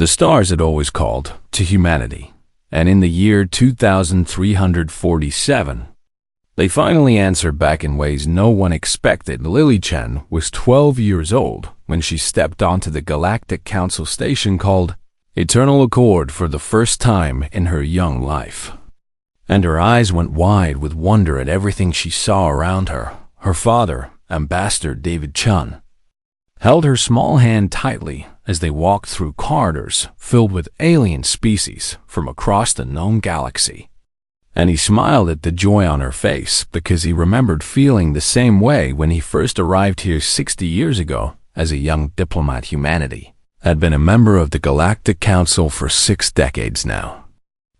The stars had always called to humanity, and in the year 2347, they finally answered back in ways no one expected. Lily Chen was 12 years old when she stepped onto the Galactic Council station called Eternal Accord for the first time in her young life. And her eyes went wide with wonder at everything she saw around her. Her father, Ambassador David Chun, held her small hand tightly as they walked through corridors filled with alien species from across the known galaxy. And he smiled at the joy on her face because he remembered feeling the same way when he first arrived here 60 years ago as a young diplomat. Humanity had been a member of the Galactic Council for 6 decades now,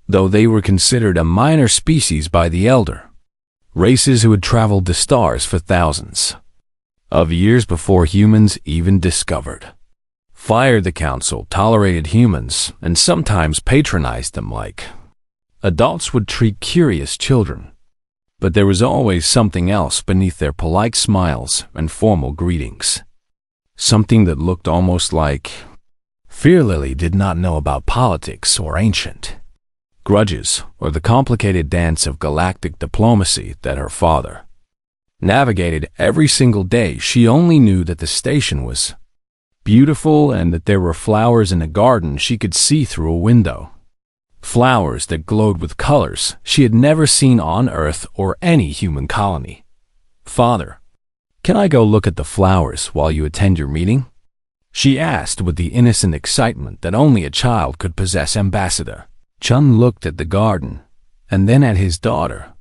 though they were considered a minor species by the elder races who had traveled the stars for thousands of years before humans even discovered fire. The council tolerated humans and sometimes patronized them like adults would treat curious children. But there was always something else beneath their polite smiles and formal greetings. Something that looked almost like fear. Lily did not know about politics or ancient grudges or the complicated dance of galactic diplomacy that her father navigated every single day. She only knew that the station was beautiful and that there were flowers in a garden she could see through a window. Flowers that glowed with colors she had never seen on Earth or any human colony. "Father, can I go look at the flowers while you attend your meeting?" she asked with the innocent excitement that only a child could possess. Ambassador Chun looked at the garden and then at his daughter,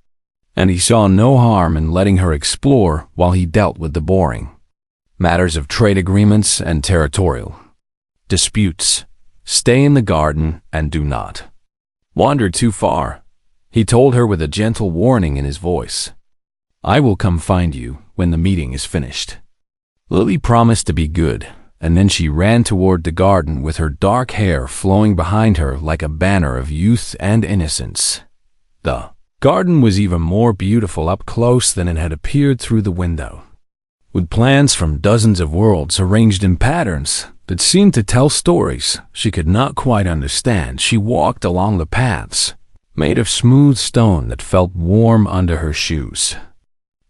and he saw no harm in letting her explore while he dealt with the boring matters of trade agreements and territorial disputes. "Stay in the garden and do not wander too far," he told her with a gentle warning in his voice. "I will come find you when the meeting is finished." Lily promised to be good, and then she ran toward the garden with her dark hair flowing behind her like a banner of youth and innocence. The garden was even more beautiful up close than it had appeared through the window, with plants from dozens of worlds arranged in patterns that seemed to tell stories she could not quite understand. She walked along the paths, made of smooth stone that felt warm under her shoes,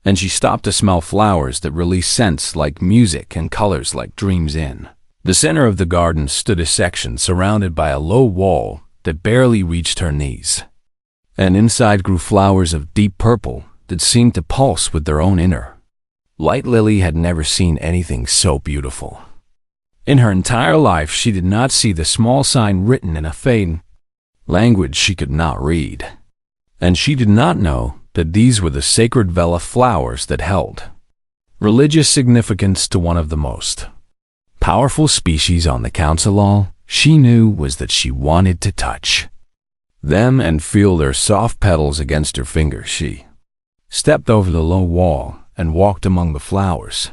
and she stopped to smell flowers that released scents like music and colors like dreams. In the center of the garden stood a section surrounded by a low wall that barely reached her knees, and inside grew flowers of deep purple that seemed to pulse with their own inner light. Lily had never seen anything so beautiful. In her entire life, she did not see the small sign written in a faint language she could not read, and she did not know that these were the sacred Velith flowers that held religious significance to one of the most powerful species on the council. All she knew was that she wanted to touch them and feel their soft petals against her fingers. She stepped over the low wall and walked among the flowers,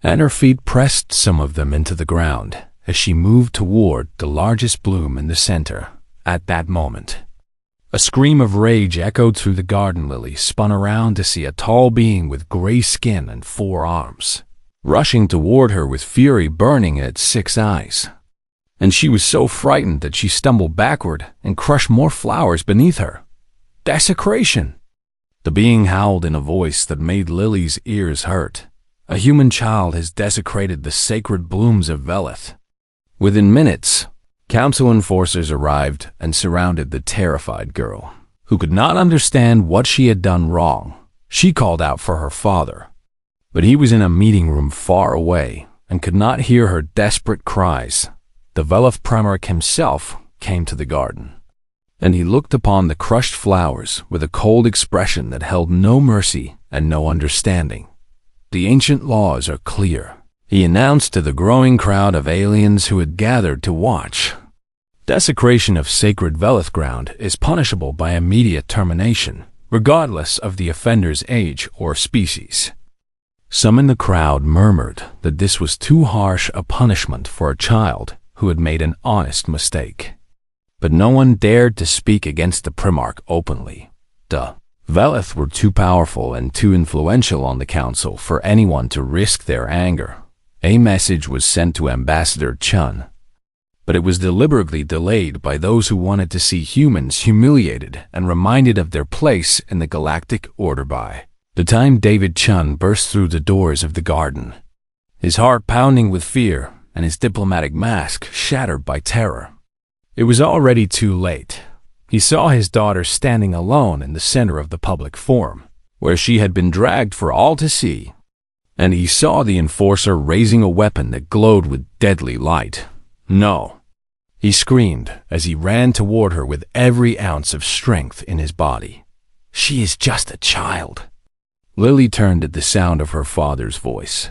and her feet pressed some of them into the ground as she moved toward the largest bloom in the center. At that moment, a scream of rage echoed through the garden. Lily spun around to see a tall being with gray skin and 4 arms rushing toward her with fury burning in its 6 eyes. And she was so frightened that she stumbled backward and crushed more flowers beneath her. "Desecration!" The being howled in a voice that made Lily's ears hurt. "A human child has desecrated the sacred blooms of Velith." Within minutes, council enforcers arrived and surrounded the terrified girl, who could not understand what she had done wrong. She called out for her father, but he was in a meeting room far away and could not hear her desperate cries. The Velith Primarch himself came to the garden, and he looked upon the crushed flowers with a cold expression that held no mercy and no understanding. "The ancient laws are clear," he announced to the growing crowd of aliens who had gathered to watch. "Desecration of sacred Velith ground is punishable by immediate termination, regardless of the offender's age or species." Some in the crowd murmured that this was too harsh a punishment for a child who had made an honest mistake. But no one dared to speak against the Primarch openly. The Velith were too powerful and too influential on the council for anyone to risk their anger. A message was sent to Ambassador Chun, but it was deliberately delayed by those who wanted to see humans humiliated and reminded of their place in the galactic order by the time David Chun burst through the doors of the garden, his heart pounding with fear and his diplomatic mask shattered by terror. It was already too late. He saw his daughter standing alone in the center of the public forum, where she had been dragged for all to see, and he saw the enforcer raising a weapon that glowed with deadly light. No! He screamed as he ran toward her with every ounce of strength in his body. She is just a child. Lily turned at the sound of her father's voice,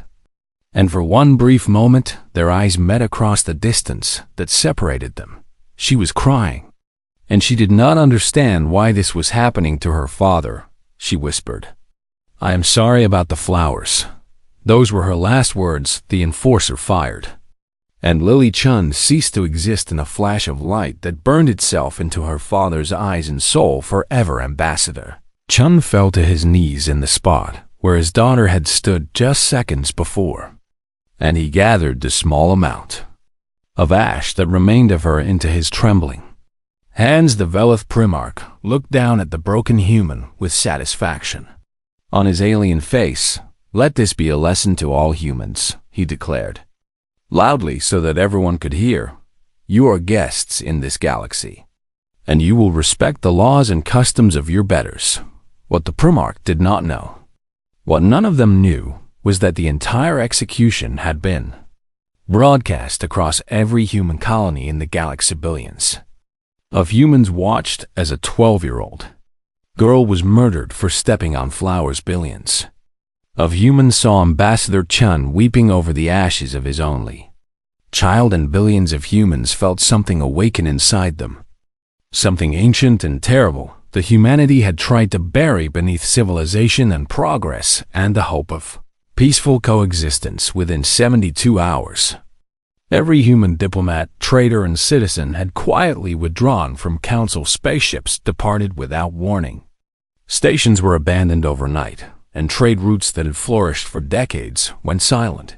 and for one brief moment their eyes met across the distance that separated them. She was crying, and she did not understand why this was happening to her father. She whispered, "I am sorry about the flowers." Those were her last words the enforcer fired, and Lily Chun ceased to exist in a flash of light that burned itself into her father's eyes and soul forever. Ambassador Chun fell to his knees in the spot where his daughter had stood just seconds before, and he gathered the small amount of ash that remained of her into his trembling hands. The Velith Primarch looked down at the broken human with satisfaction on his alien face. "Let this be a lesson to all humans," he declared, loudly so that everyone could hear. "You are guests in this galaxy, and you will respect the laws and customs of your betters." What the Primarch did not know, what none of them knew, was that the entire execution had been broadcast across every human colony in the galaxy. Billions of humans watched as a 12-year-old girl was murdered for stepping on flowers. Billions of humans saw Ambassador Chun weeping over the ashes of his only child, and billions of humans felt something awaken inside them, something ancient and terrible that humanity had tried to bury beneath civilization and progress and the hope of peaceful coexistence. Within 72 hours, every human diplomat, trader, and citizen had quietly withdrawn from Council spaceships, departed without warning. Stations were abandoned overnight, and trade routes that had flourished for decades went silent.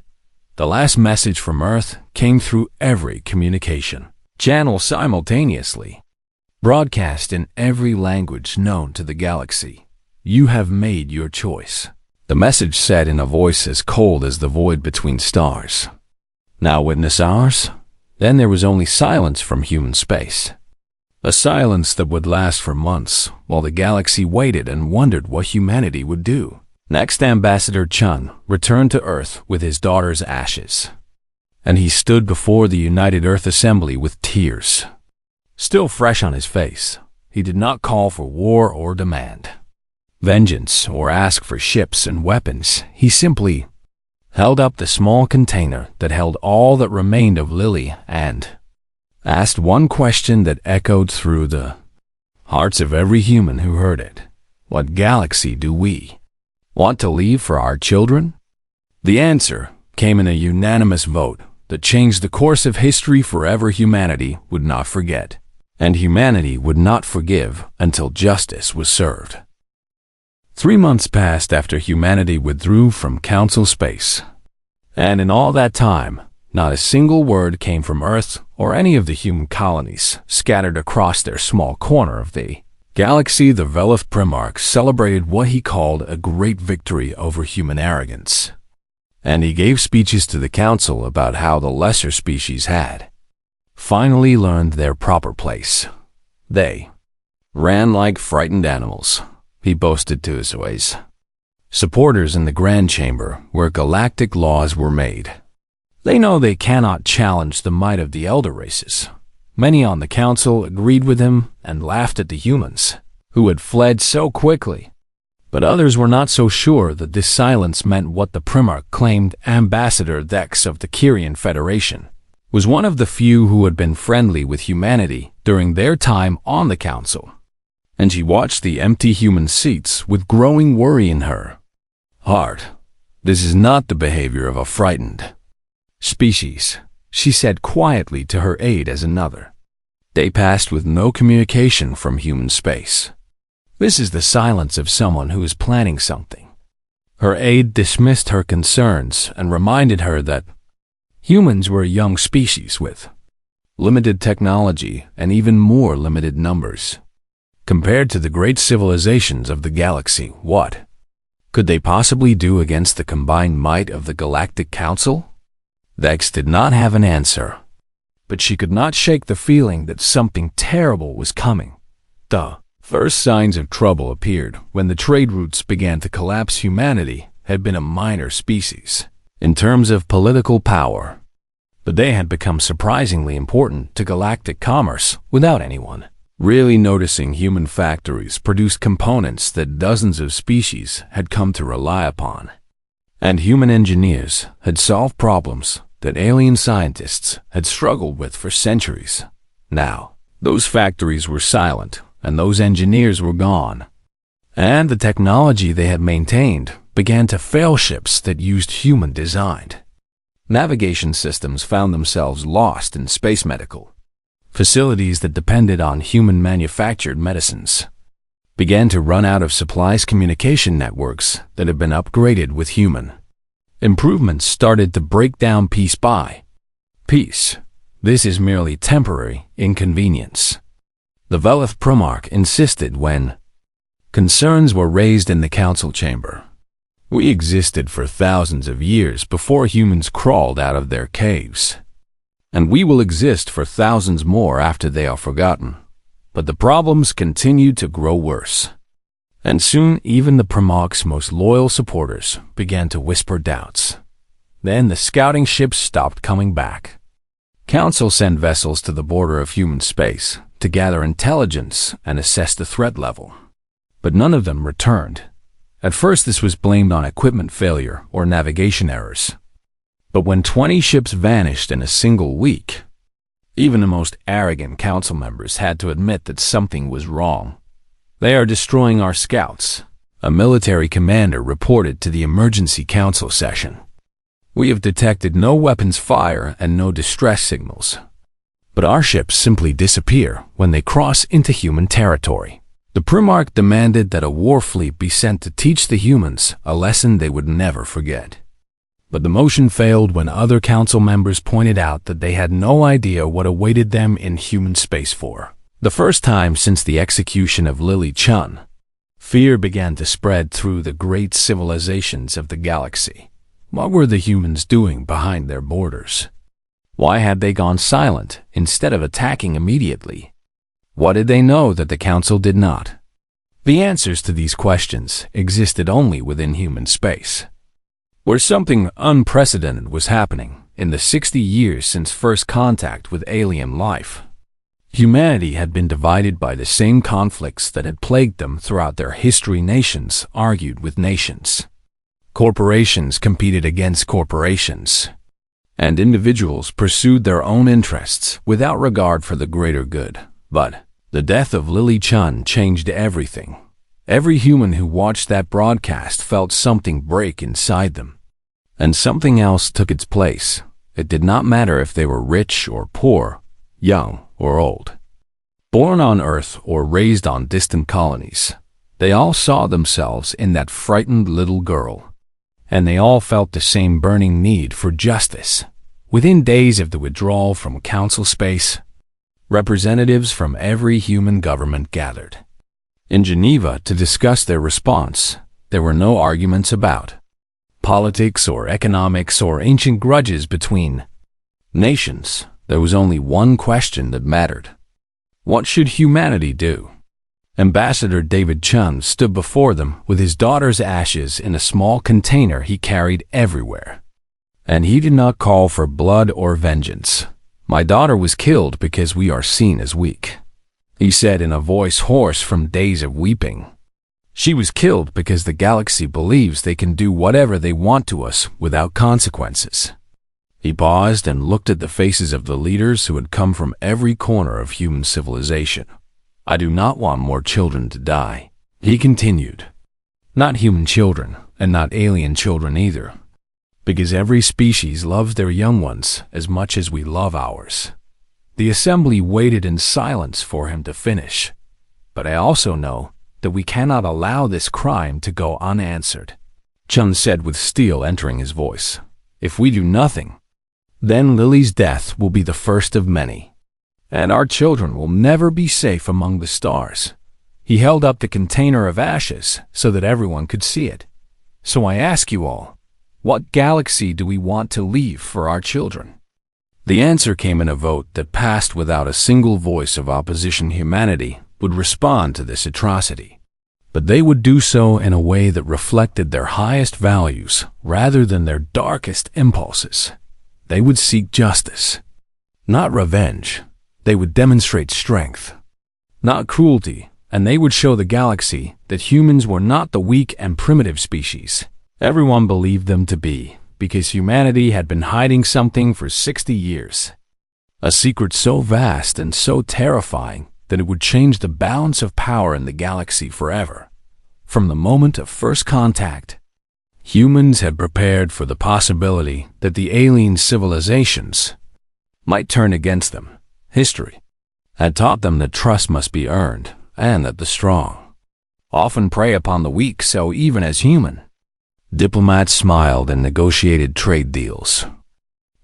The last message from Earth came through every communication channel simultaneously, broadcast in every language known to the galaxy. "You have made your choice," the message said in a voice as cold as the void between stars. "Now witness ours." Then there was only silence from human space, a silence that would last for months while the galaxy waited and wondered what humanity would do. Next, Ambassador Chun returned to Earth with his daughter's ashes, and he stood before the United Earth Assembly with tears still fresh on his face. He did not call for war or demand vengeance or ask for ships and weapons. He simply held up the small container that held all that remained of Lily and asked one question that echoed through the hearts of every human who heard it. What galaxy do we want to leave for our children? The answer came in a unanimous vote that changed the course of history forever. Humanity would not forget, and humanity would not forgive until justice was served. 3 months passed after humanity withdrew from Council space, and in all that time, not a single word came from Earth or any of the human colonies scattered across their small corner of the galaxy. The Velith Primarch celebrated what he called a great victory over human arrogance, and he gave speeches to the council about how the lesser species had finally learned their proper place. They ran like frightened animals, he boasted to his ways supporters in the Grand Chamber where galactic laws were made. They know they cannot challenge the might of the elder races. Many on the council agreed with him and laughed at the humans, who had fled so quickly. But others were not so sure that this silence meant what the Primarch claimed. Ambassador Dex of the Kyrian Federation was one of the few who had been friendly with humanity during their time on the council, and she watched the empty human seats with growing worry in her heart. This is not the behavior of a frightened species, she said quietly to her aide as another. They passed with no communication from human space. This is the silence of someone who is planning something. Her aide dismissed her concerns and reminded her that humans were a young species with limited technology, and even more limited numbers. Compared to the great civilizations of the galaxy, what could they possibly do against the combined might of the Galactic Council? Vex did not have an answer, but she could not shake the feeling that something terrible was coming. The first signs of trouble appeared when the trade routes began to collapse. Humanity had been a minor species in terms of political power, but they had become surprisingly important to galactic commerce without anyone really noticing. Human factories produced components that dozens of species had come to rely upon, and human engineers had solved problems that alien scientists had struggled with for centuries. Now, those factories were silent, and those engineers were gone, and the technology they had maintained began to fail. Ships that used human-designed navigation systems found themselves lost in space. Medical facilities that depended on human-manufactured medicines began to run out of supplies. Communication networks that had been upgraded with human improvements started to break down piece by piece. This is merely temporary inconvenience, the Velith Primarch insisted when concerns were raised in the council chamber. We existed for thousands of years before humans crawled out of their caves, and we will exist for thousands more after they are forgotten. But the problems continued to grow worse, and soon even the Primarch's most loyal supporters began to whisper doubts. Then the scouting ships stopped coming back. Council sent vessels to the border of human space to gather intelligence and assess the threat level, but none of them returned. At first this was blamed on equipment failure or navigation errors. But when 20 ships vanished in a single week, even the most arrogant council members had to admit that something was wrong. "They are destroying our scouts," a military commander reported to the emergency council session. "We have detected no weapons fire and no distress signals, but our ships simply disappear when they cross into human territory." The Primarch demanded that a war fleet be sent to teach the humans a lesson they would never forget. But the motion failed when other council members pointed out that they had no idea what awaited them in human space. For the first time since the execution of Lily Chun, fear began to spread through the great civilizations of the galaxy. What were the humans doing behind their borders? Why had they gone silent instead of attacking immediately? What did they know that the council did not? The answers to these questions existed only within human space, where something unprecedented was happening. In the 60 years since first contact with alien life, humanity had been divided by the same conflicts that had plagued them throughout their history. Nations argued with nations, corporations competed against corporations, and individuals pursued their own interests without regard for the greater good. But the death of Lily Chun changed everything. Every human who watched that broadcast felt something break inside them, and something else took its place. It did not matter if they were rich or poor, young or old, born on Earth or raised on distant colonies. They all saw themselves in that frightened little girl, and they all felt the same burning need for justice. Within days of the withdrawal from council space, representatives from every human government gathered in Geneva to discuss their response. There were no arguments about politics or economics or ancient grudges between nations. There was only one question that mattered. What should humanity do? Ambassador David Chun stood before them with his daughter's ashes in a small container he carried everywhere. And he did not call for blood or vengeance. "My daughter was killed because we are seen as weak," he said in a voice hoarse from days of weeping. "She was killed because the galaxy believes they can do whatever they want to us without consequences." He paused and looked at the faces of the leaders who had come from every corner of human civilization. "I do not want more children to die," he continued. "Not human children, and not alien children either, because every species loves their young ones as much as we love ours." The assembly waited in silence for him to finish. "But I also know that we cannot allow this crime to go unanswered," Chun said with steel entering his voice. "If we do nothing, then Lily's death will be the first of many." and our children will never be safe among the stars." He held up the container of ashes so that everyone could see it. "So I ask you all, what galaxy do we want to leave for our children?" The answer came in a vote that passed without a single voice of opposition. Humanity would respond to this atrocity, but they would do so in a way that reflected their highest values rather than their darkest impulses. They would seek justice, not revenge. They would demonstrate strength, not cruelty, and they would show the galaxy that humans were not the weak and primitive species everyone believed them to be, because humanity had been hiding something for 60 years. A secret so vast and so terrifying that it would change the balance of power in the galaxy forever. From the moment of first contact, humans had prepared for the possibility that the alien civilizations might turn against them. History had taught them that trust must be earned, and that the strong often prey upon the weak. So even as human diplomats smiled and negotiated trade deals,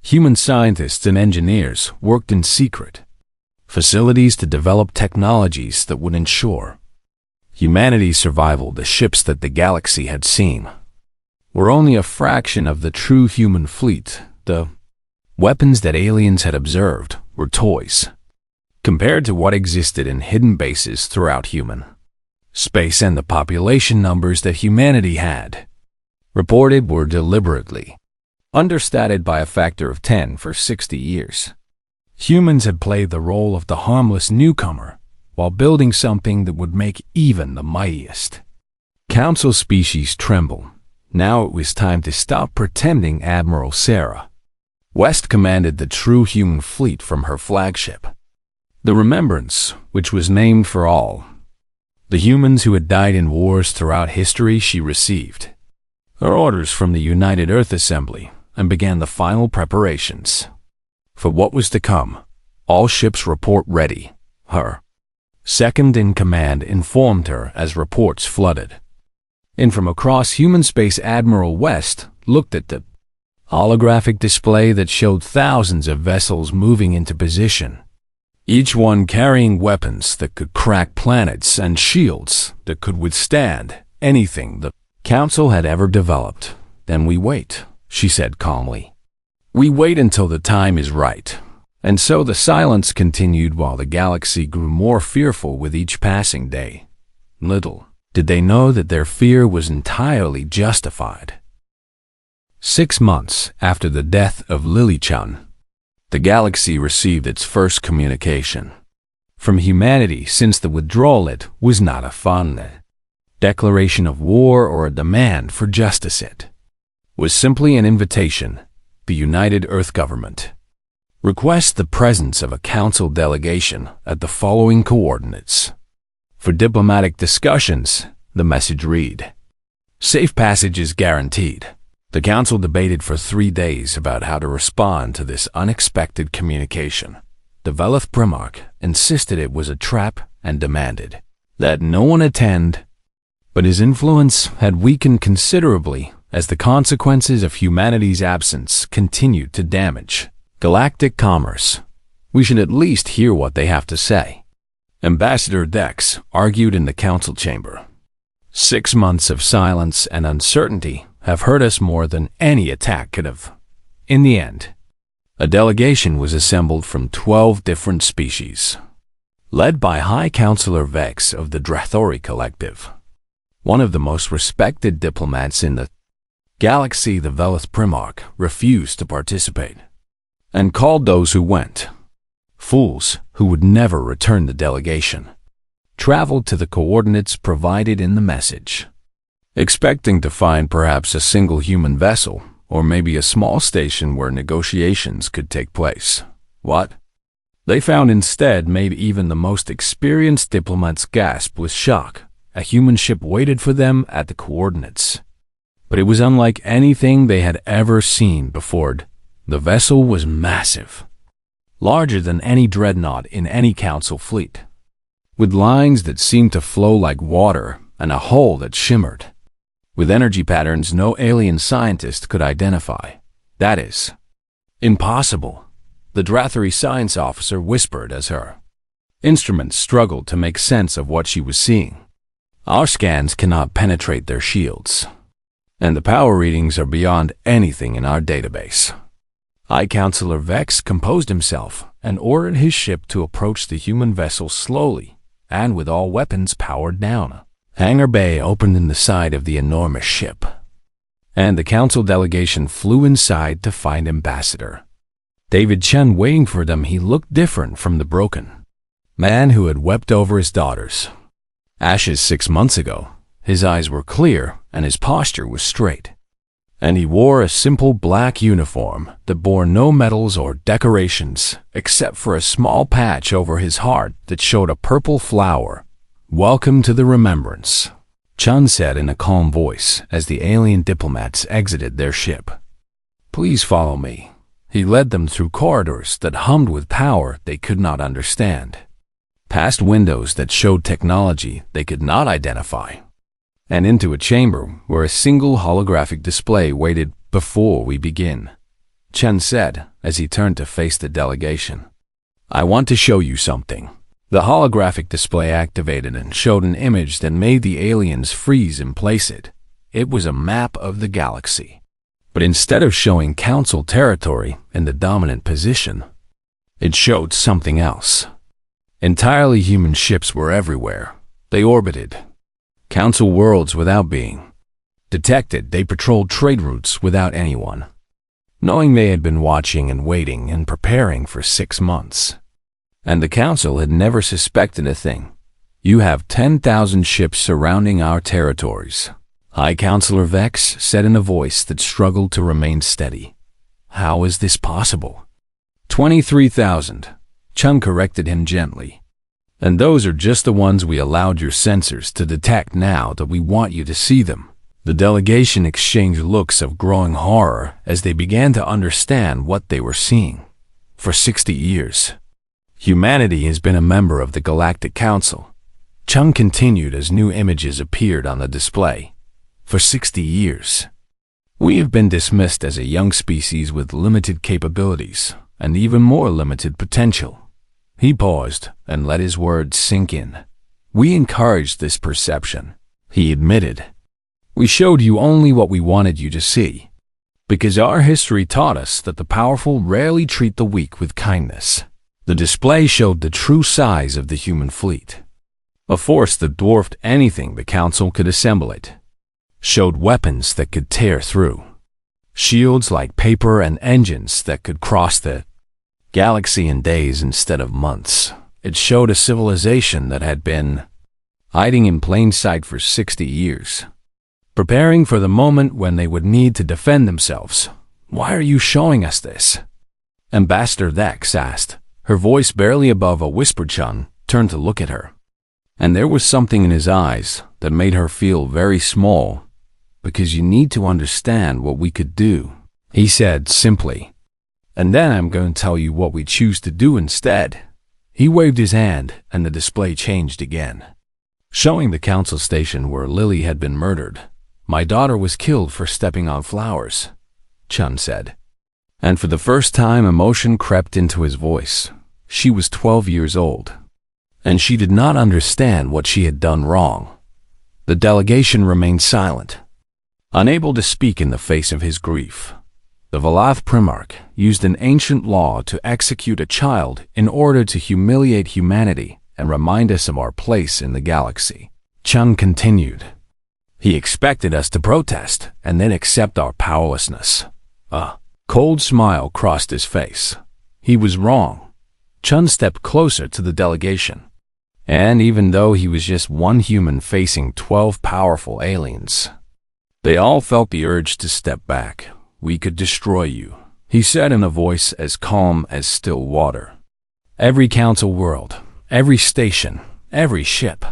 human scientists and engineers worked in secret facilities to develop technologies that would ensure humanity's survival. The ships that the galaxy had seen were only a fraction of the true human fleet. The weapons that aliens had observed were toys compared to what existed in hidden bases throughout human space, and the population numbers that humanity had reported were deliberately understated by a factor of 10 for 60 years. Humans had played the role of the harmless newcomer while building something that would make even the mightiest council species tremble. Now it was time to stop pretending. Admiral Sarah West commanded the true human fleet from her flagship, the Remembrance, which was named for all the humans who had died in wars throughout history. She received her orders from the United Earth Assembly and began the final preparations for what was to come. All ships report ready. Her second-in-command informed her as reports flooded in from across human space. Admiral West looked at the holographic display that showed thousands of vessels moving into position, each one carrying weapons that could crack planets and shields that could withstand anything the Council had ever developed. "Then we wait," she said calmly. "We wait until the time is right." And so the silence continued while the galaxy grew more fearful with each passing day. Little did they know that their fear was entirely justified. 6 months after the death of Lily-chan, the galaxy received its first communication from humanity since the withdrawal. It was not a fun declaration of war or a demand for justice. It was simply an invitation. The United Earth Government requests the presence of a council delegation at the following coordinates. For diplomatic discussions, the message read, "Safe passage is guaranteed." The council debated for 3 days about how to respond to this unexpected communication. The Velith Primarch insisted it was a trap and demanded that no one attend, but his influence had weakened considerably as the consequences of humanity's absence continued to damage galactic commerce. "We should at least hear what they have to say," Ambassador Dex argued in the council chamber. 6 months of silence and uncertainty have hurt us more than any attack could have. In the end, a delegation was assembled from 12 different species, led by High Counselor Vex of the Drathori Collective, one of the most respected diplomats in the galaxy. The Velith Primarch refused to participate and called those who went fools who would never return. The delegation traveled to the coordinates provided in the message, expecting to find perhaps a single human vessel or maybe a small station where negotiations could take place. What they found instead made even the most experienced diplomats gasp with shock. A human ship waited for them at the coordinates, but it was unlike anything they had ever seen before. The vessel was massive, larger than any dreadnought in any council fleet, with lines that seemed to flow like water and a hull that shimmered with energy patterns no alien scientist could identify. That is impossible. the Drathari science officer whispered as her instruments struggled to make sense of what she was seeing. Our scans cannot penetrate their shields, and the power readings are beyond anything in our database. High Counselor Vex composed himself and ordered his ship to approach the human vessel slowly and with all weapons powered down. Hangar bay opened in the side of the enormous ship, and the council delegation flew inside to find Ambassador David Chen waiting for them. He looked different from the broken man who had wept over his daughters ashes 6 months ago. His eyes were clear and his posture was straight, and he wore a simple black uniform that bore no medals or decorations except for a small patch over his heart that showed a purple flower. "Welcome to the Remembrance," Chun said in a calm voice as the alien diplomats exited their ship. "Please follow me." He led them through corridors that hummed with power they could not understand, past windows that showed technology they could not identify, and into a chamber where a single holographic display waited. "Before we begin," Chen said as he turned to face the delegation, "I want to show you something." The holographic display activated and showed an image that made the aliens freeze in place. It was a map of the galaxy, but instead of showing Council territory in the dominant position, it showed something else. Entirely human ships were everywhere. They orbited Council worlds without being detected. They patrolled trade routes without anyone knowing. They had been watching and waiting and preparing for 6 months, and the Council had never suspected a thing. "You have 10,000 ships surrounding our territories," High Counselor Vex said in a voice that struggled to remain steady. "How is this possible?" 23,000, Chung corrected him gently. "And those are just the ones we allowed your sensors to detect now that we want you to see them." The delegation exchanged looks of growing horror as they began to understand what they were seeing. For 60 years, humanity has been a member of the Galactic Council. Chung continued as new images appeared on the display. For 60 years, we have been dismissed as a young species with limited capabilities and even more limited potential. He paused and let his words sink in. "We encouraged this perception," he admitted. "We showed you only what we wanted you to see, because our history taught us that the powerful rarely treat the weak with kindness." The display showed the true size of the human fleet, a force that dwarfed anything the Council could assemble. It showed weapons that could tear through shields like paper and engines that could cross the galaxy in days instead of months. It showed a civilization that had been hiding in plain sight for 60 years, preparing for the moment when they would need to defend themselves. "Why are you showing us this?" Ambassador Vex asked, her voice barely above a whisper. Chun turned to look at her, and there was something in his eyes that made her feel very small. "Because you need to understand what we could do," he said simply. "And then I'm going to tell you what we choose to do instead." He waved his hand and the display changed again, showing the Council station where Lily had been murdered. "My daughter was killed for stepping on flowers," Chun said. And for the first time emotion crept into his voice. She was 12 years old, and she did not understand what she had done wrong. The delegation remained silent, unable to speak in the face of his grief. The Valath Primarch used an ancient law to execute a child in order to humiliate humanity and remind us of our place in the galaxy. Chun continued. He expected us to protest and then accept our powerlessness. A cold smile crossed his face. He was wrong. Chun stepped closer to the delegation, and even though he was just one human facing 12 powerful aliens, they all felt the urge to step back. "We could destroy you," he said in a voice as calm as still water. "Every Council world, every station, every ship,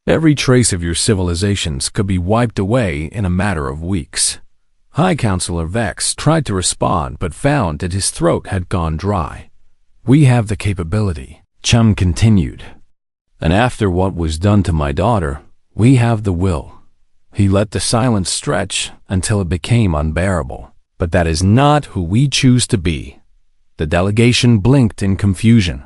every trace of your civilizations could be wiped away in a matter of weeks." High Counselor Vex tried to respond but found that his throat had gone dry. "We have the capability," Chum continued. "And after what was done to my daughter, we have the will." He let the silence stretch until it became unbearable. "But that is not who we choose to be." The delegation blinked in confusion,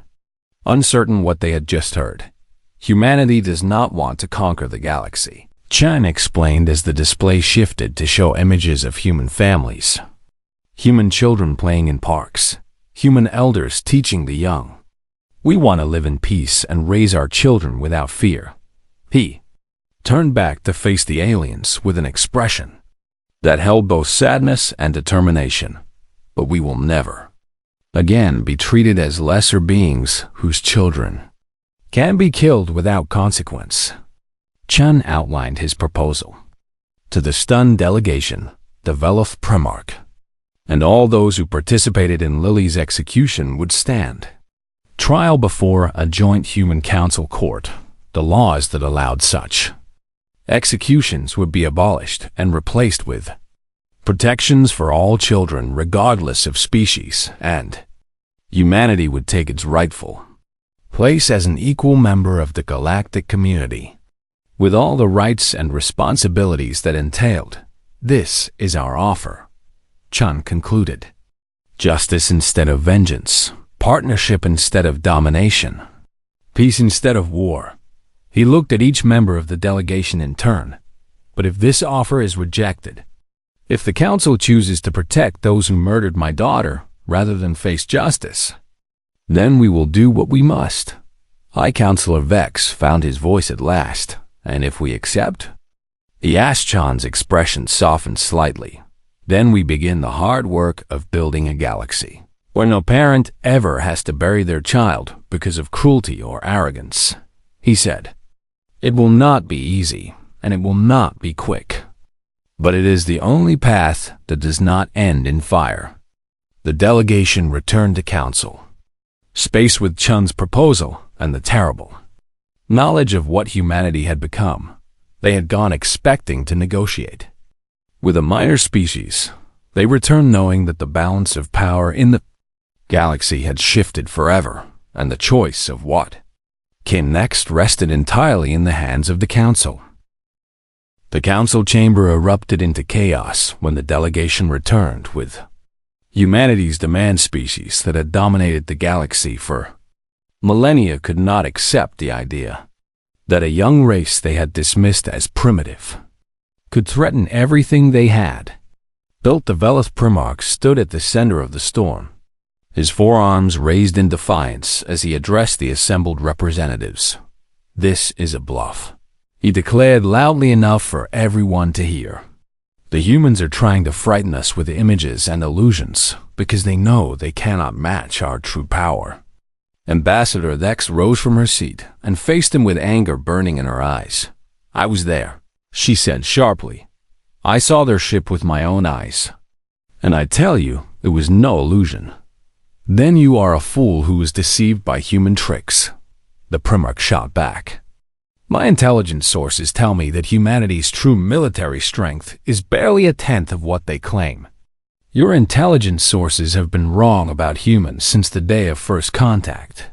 uncertain what they had just heard. Humanity does not want to conquer the galaxy, Chen explained as the display shifted to show images of human families. Human children playing in parks, human elders teaching the young. We want to live in peace and raise our children without fear. He turned back to face the aliens with an expression that held both sadness and determination. But we will never again be treated as lesser beings whose children can be killed without consequence. Chen outlined his proposal to the stunned delegation, the Velith Primarch, and all those who participated in Lily's execution would stand trial before a joint human council court. The laws that allowed such executions would be abolished and replaced with protections for all children regardless of species, and humanity would take its rightful place as an equal member of the galactic community, with all the rights and responsibilities that entailed. This is our offer, Chen concluded. Justice instead of vengeance, partnership instead of domination, peace instead of war. He looked at each member of the delegation in turn. But if this offer is rejected, if the council chooses to protect those who murdered my daughter rather than face justice, then we will do what we must. High Counselor Vex found his voice at last. And if we accept? He asked. Chan's expression softened slightly. Then we begin the hard work of building a galaxy where no parent ever has to bury their child because of cruelty or arrogance, he said. It will not be easy, and it will not be quick. But it is the only path that does not end in fire. The delegation returned to council, space with Chun's proposal and the terrible knowledge of what humanity had become. They had gone expecting to negotiate with a minor species. They returned knowing that the balance of power in the galaxy had shifted forever, and the choice of what came next rested entirely in the hands of the council. The council chamber erupted into chaos when the delegation returned with humanity's demand species that had dominated the galaxy for millennia could not accept the idea that a young race they had dismissed as primitive could threaten everything they had built. The Velith Primarch stood at the center of the storm, his forearms raised in defiance as he addressed the assembled representatives. This is a bluff, he declared loudly enough for everyone to hear. The humans are trying to frighten us with images and illusions because they know they cannot match our true power. Ambassador Vex rose from her seat and faced him with anger burning in her eyes. I was there, she said sharply. I saw their ship with my own eyes. And I tell you, it was no illusion. Then you are a fool who was deceived by human tricks, the Primarch shot back. My intelligence sources tell me that humanity's true military strength is barely a tenth of what they claim. Your intelligence sources have been wrong about humans since the day of first contact.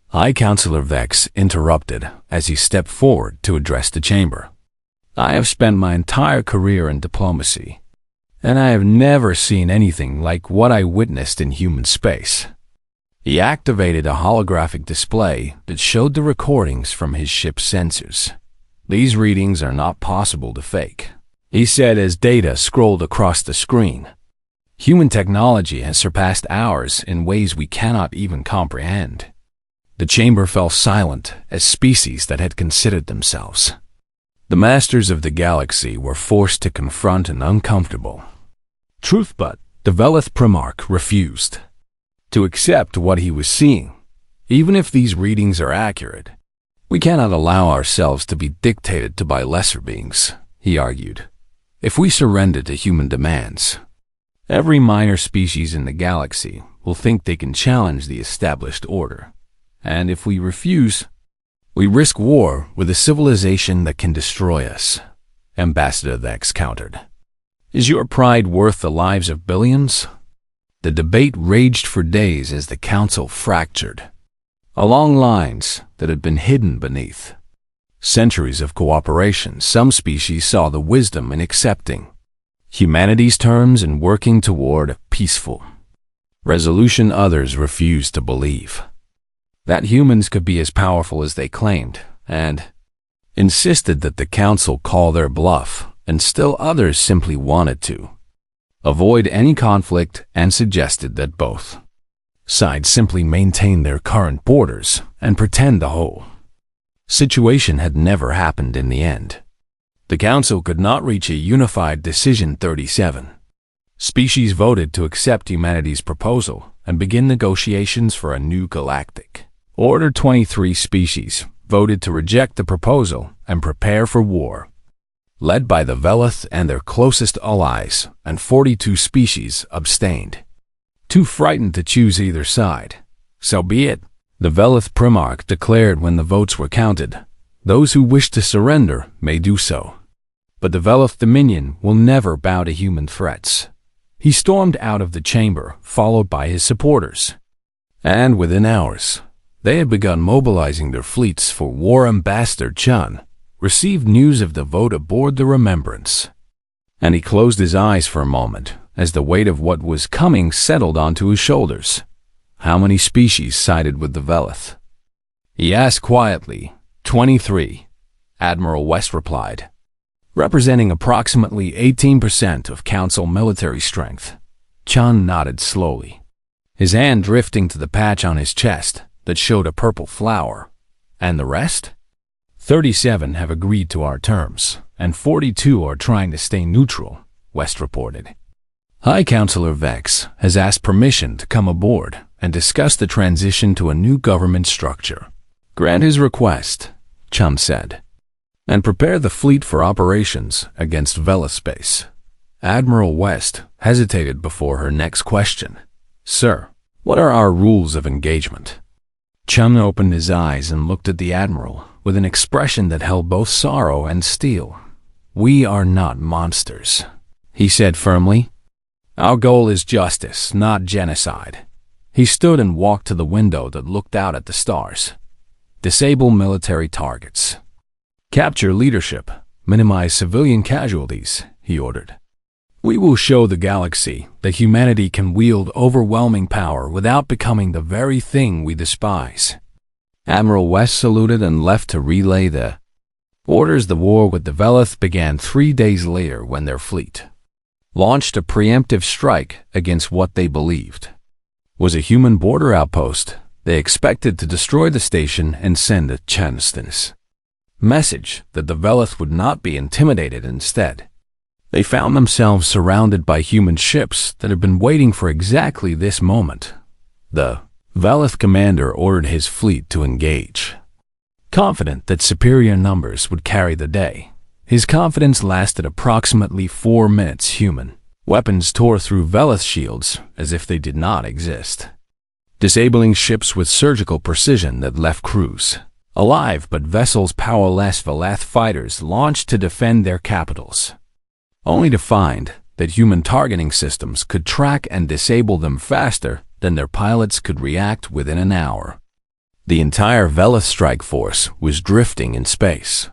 High Counselor Vex interrupted as he stepped forward to address the chamber. I have spent my entire career in diplomacy, and I have never seen anything like what I witnessed in human space. He activated a holographic display that showed the recordings from his ship's sensors. These readings are not possible to fake, he said as data scrolled across the screen. Human technology has surpassed ours in ways we cannot even comprehend. The chamber fell silent as species that had considered themselves the masters of the galaxy were forced to confront an uncomfortable truth, but the Velith Primarch refused to accept what he was seeing. Even if these readings are accurate, we cannot allow ourselves to be dictated to by lesser beings, he argued. If we surrender to human demands, every minor species in the galaxy will think they can challenge the established order. And if we refuse, we risk war with a civilization that can destroy us, Ambassador Vex countered. Is your pride worth the lives of billions? The debate raged for days as the council fractured along lines that had been hidden beneath centuries of cooperation. Some species saw the wisdom in accepting humanity's terms and working toward a peaceful resolution others refused to believe. That humans could be as powerful as they claimed, and insisted that the council call their bluff, and still others simply wanted to avoid any conflict and suggested that both sides simply maintain their current borders and pretend the whole situation had never happened in the end. The council could not reach a unified decision. 37 species voted to accept humanity's proposal and begin negotiations for a new galactic order. 23 species voted to reject the proposal and prepare for war, led by the Velith and their closest allies, and 42 species abstained, too frightened to choose either side. So be it, the Velith Primarch declared when the votes were counted. Those who wish to surrender may do so, but the Velith Dominion will never bow to human threats. He stormed out of the chamber, followed by his supporters, and within hours, they had begun mobilizing their fleets for war. Ambassador Chun received news of the vote aboard the Remembrance, and he closed his eyes for a moment as the weight of what was coming settled onto his shoulders. How many species sided with the Velith? He asked quietly. 23, Admiral West replied, representing approximately 18% of Council military strength. Chun nodded slowly, his hand drifting to the patch on his chest that showed a purple flower. And the rest? 37 have agreed to our terms, and 42 are trying to stay neutral, West reported. High Counselor Vex has asked permission to come aboard and discuss the transition to a new government structure. Grant his request, Chum said, and prepare the fleet for operations against Velith space. Admiral West hesitated before her next question. Sir, what are our rules of engagement? Chum opened his eyes and looked at the Admiral with an expression that held both sorrow and steel. We are not monsters, he said firmly. Our goal is justice, not genocide. He stood and walked to the window that looked out at the stars. Disable military targets. Capture leadership. Minimize civilian casualties, he ordered. We will show the galaxy that humanity can wield overwhelming power without becoming the very thing we despise. Admiral West saluted and left to relay the orders. The war with the Velith began 3 days later when their fleet launched a preemptive strike against what they believed was a human border outpost. They expected to destroy the station and send a Chanston's message that the Velith would not be intimidated. Instead, they found themselves surrounded by human ships that had been waiting for exactly this moment. The Velith commander ordered his fleet to engage, confident that superior numbers would carry the day. His confidence lasted approximately 4 minutes. Human weapons tore through Velith shields as if they did not exist, disabling ships with surgical precision that left crews alive, but vessels powerless. Velith fighters launched to defend their capitals, only to find that human targeting systems could track and disable them faster than their pilots could react within an hour. The entire Velith strike force was drifting in space.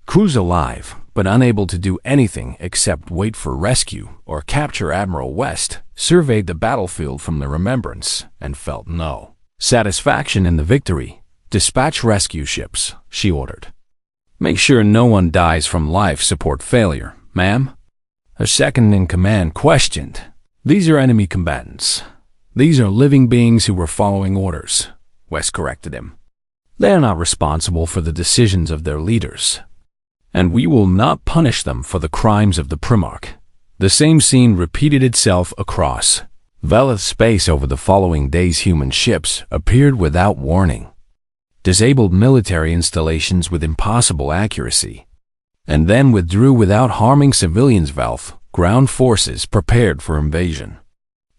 Crews alive, but unable to do anything except wait for rescue or capture. Admiral West surveyed the battlefield from the Remembrance and felt no satisfaction in the victory. Dispatch rescue ships, she ordered. Make sure no one dies from life support failure, ma'am. Her second-in-command questioned. These are enemy combatants. These are living beings who were following orders, West corrected him. They are not responsible for the decisions of their leaders, and we will not punish them for the crimes of the Primarch. The same scene repeated itself across Velith space over the following days. Human ships appeared without warning, disabled military installations with impossible accuracy, and then withdrew without harming civilians. Velith ground forces prepared for invasion,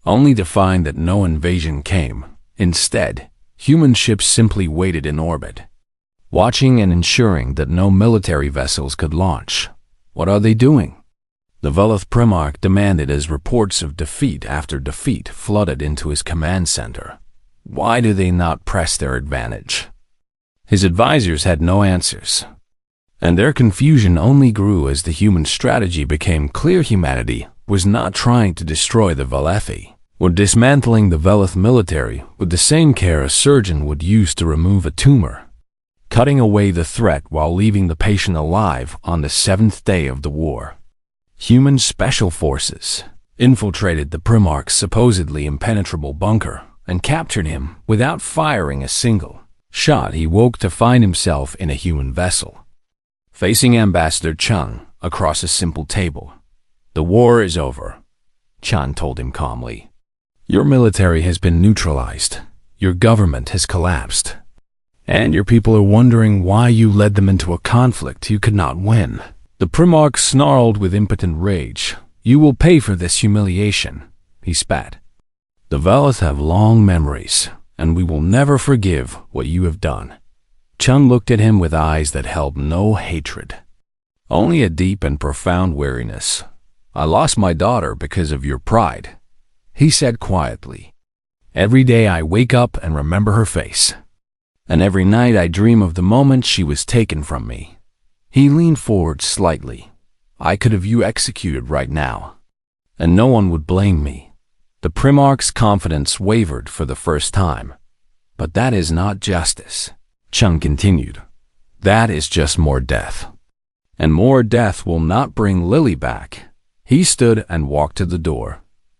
only to find that no invasion came. Instead, human ships simply waited in orbit, watching and ensuring that no military vessels could launch. What are they doing? The Velith Primarch demanded as reports of defeat after defeat flooded into his command center. Why do they not press their advantage? His advisors had no answers, and their confusion only grew as the human strategy became clear. Humanity was not trying to destroy the Velethi. were dismantling the Velith military with the same care a surgeon would use to remove a tumor, cutting away the threat while leaving the patient alive on the 7th day of the war. Human special forces infiltrated the Primarch's supposedly impenetrable bunker and captured him without firing a single shot. He woke to find himself in a human vessel, facing Ambassador Chung across a simple table. "The war is over," Chan told him calmly. "Your military has been neutralized, your government has collapsed, and your people are wondering why you led them into a conflict you could not win." The Primarch snarled with impotent rage. "You will pay for this humiliation," he spat. "The Velith have long memories, and we will never forgive what you have done." Chun looked at him with eyes that held no hatred, only a deep and profound weariness. "I lost my daughter because of your pride," he said quietly. "Every day I wake up and remember her face, and every night I dream of the moment she was taken from me." He leaned forward slightly. "I could have you executed right now, and no one would blame me." The Primarch's confidence wavered for the first time. "But that is not justice," Chung continued. "That is just more death. And more death will not bring Lily back." He stood and walked to the door.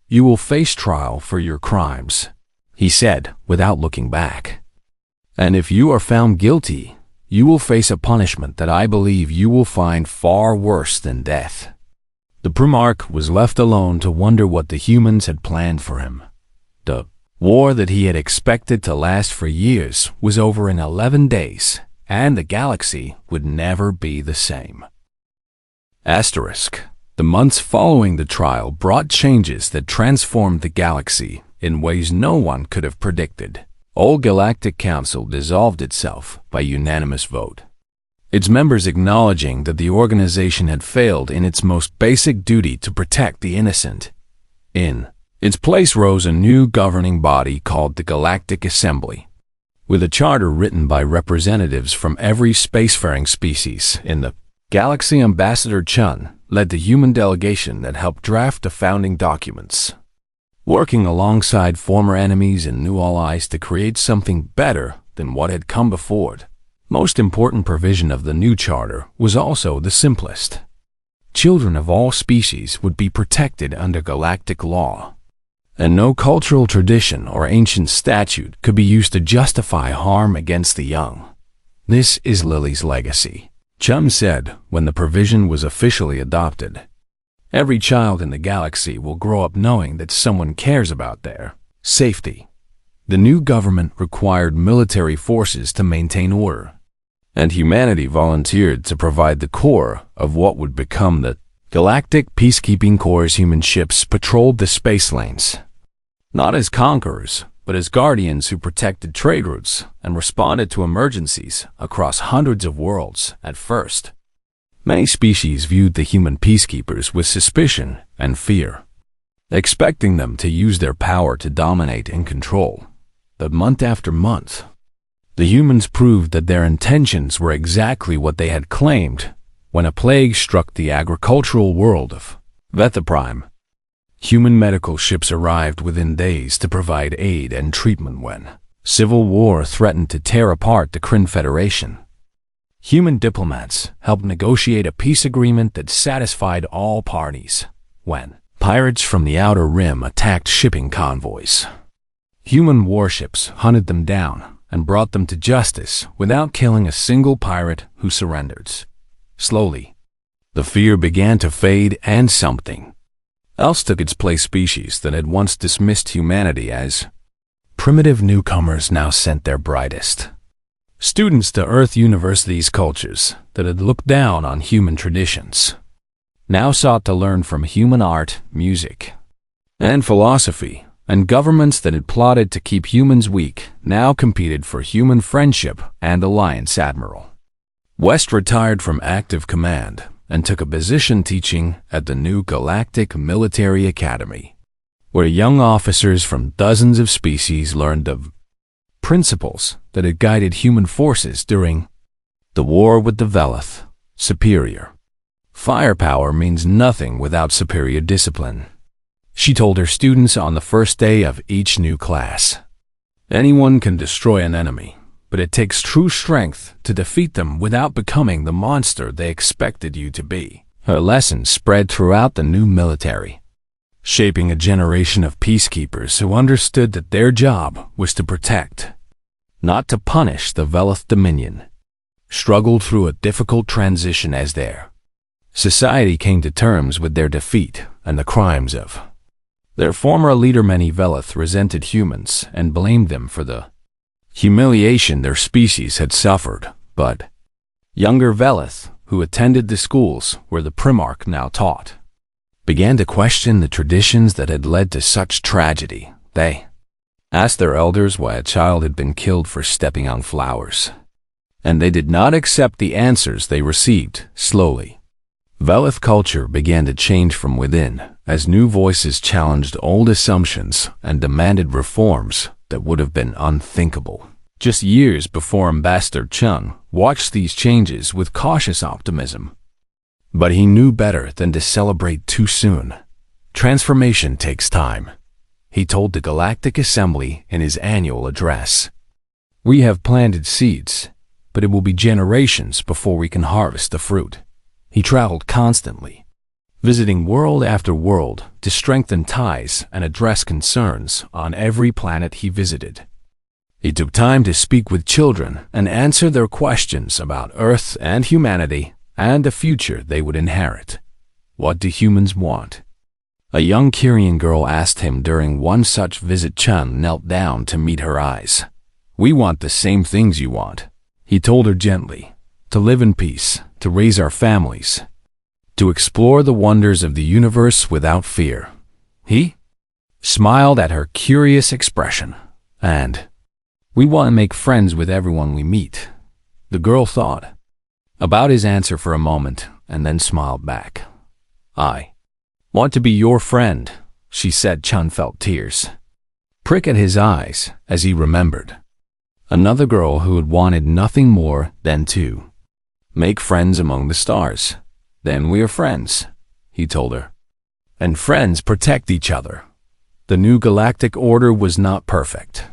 "You will face trial for your crimes," he said without looking back. "And if you are found guilty, you will face a punishment that I believe you will find far worse than death." The Primarch was left alone to wonder what the humans had planned for him. The war that he had expected to last for years was over in 11 days, and the galaxy would never be the same. Asterisk. The months following the trial brought changes that transformed the galaxy in ways no one could have predicted. All Galactic Council dissolved itself by unanimous vote, its members acknowledging that the organization had failed in its most basic duty to protect the innocent. In its place rose a new governing body called the Galactic Assembly, with a charter written by representatives from every spacefaring species in the galaxy. Ambassador Chun led the human delegation that helped draft the founding documents, working alongside former enemies and new allies to create something better than what had come before. Most important provision of the new charter was also the simplest. Children of all species would be protected under galactic law, and no cultural tradition or ancient statute could be used to justify harm against the young. "This is Lily's legacy," Chum said when the provision was officially adopted. "Every child in the galaxy will grow up knowing that someone cares about their safety." The new government required military forces to maintain order, and humanity volunteered to provide the core of what would become the Galactic Peacekeeping Corps. Human ships patrolled the space lanes, not as conquerors, but as guardians who protected trade routes and responded to emergencies across hundreds of worlds. At first, many species viewed the human peacekeepers with suspicion and fear, expecting them to use their power to dominate and control. But month after month, the humans proved that their intentions were exactly what they had claimed. When a plague struck the agricultural world of Vethaprime, human medical ships arrived within days to provide aid and treatment. When civil war threatened to tear apart the Kryn Federation, human diplomats helped negotiate a peace agreement that satisfied all parties. When pirates from the Outer Rim attacked shipping convoys, human warships hunted them down and brought them to justice without killing a single pirate who surrendered. Slowly, the fear began to fade and something else took its place. Species that had once dismissed humanity as primitive newcomers now sent their brightest students to Earth. Universities, cultures that had looked down on human traditions, now sought to learn from human art, music, and philosophy. And governments that had plotted to keep humans weak now competed for human friendship and alliance. Admiral West retired from active command and took a position teaching at the new Galactic Military Academy, where young officers from dozens of species learned of principles that had guided human forces during the war with the Velith. Superior firepower means nothing without superior discipline. She told her students on the first day of each new class. Anyone can destroy an enemy, but it takes true strength to defeat them without becoming the monster they expected you to be. Her lesson spread throughout the new military, shaping a generation of peacekeepers who understood that their job was to protect, not to punish the Velith Dominion. Struggled through a difficult transition as their society came to terms with their defeat and the crimes of their former leader. Many Velith resented humans and blamed them for the humiliation their species had suffered, but younger Velith, who attended the schools where the Primarch now taught, began to question the traditions that had led to such tragedy. They asked their elders why a child had been killed for stepping on flowers, and they did not accept the answers they received. Slowly, Velith culture began to change from within as new voices challenged old assumptions and demanded reforms that would have been unthinkable just years before. Ambassador Chun watched these changes with cautious optimism, but he knew better than to celebrate too soon. Transformation takes time, he told the Galactic Assembly in his annual address. We have planted seeds, but it will be generations before we can harvest the fruit. He traveled constantly, visiting world after world to strengthen ties and address concerns on every planet he visited. He took time to speak with children and answer their questions about Earth and humanity and the future they would inherit. What do humans want? A young Kyrian girl asked him during one such visit. Chun knelt down to meet her eyes. We want the same things you want, he told her gently. To live in peace, to raise our families, to explore the wonders of the universe without fear. He smiled at her curious expression. And we want to make friends with everyone we meet. The girl thought about his answer for a moment and then smiled back. I want to be your friend, she said. Chun felt tears prick at his eyes as he remembered another girl who had wanted nothing more than to make friends among the stars. Then we are friends, he told her. And friends protect each other. The new galactic order was not perfect,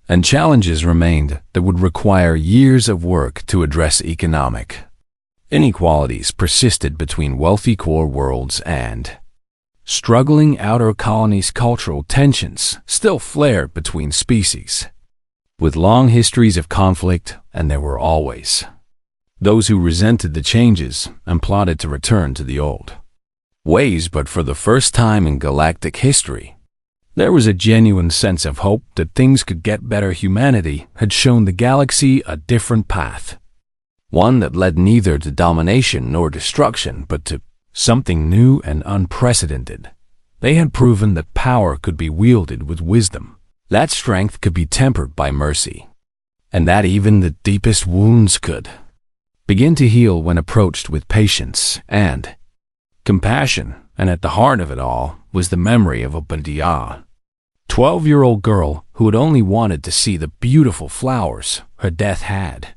and challenges remained that would require years of work to address. Economic inequalities persisted between wealthy core worlds and struggling outer colonies. Cultural tensions still flared between species, with long histories of conflict, and there were always those who resented the changes and plotted to return to the old ways. But for the first time in galactic history, there was a genuine sense of hope that things could get better. Humanity had shown the galaxy a different path, one that led neither to domination nor destruction, but to something new and unprecedented. They had proven that power could be wielded with wisdom, that strength could be tempered by mercy, and that even the deepest wounds could begin to heal when approached with patience and compassion. And at the heart of it all was the memory of a 12-year-old girl who had only wanted to see the beautiful flowers. Her death had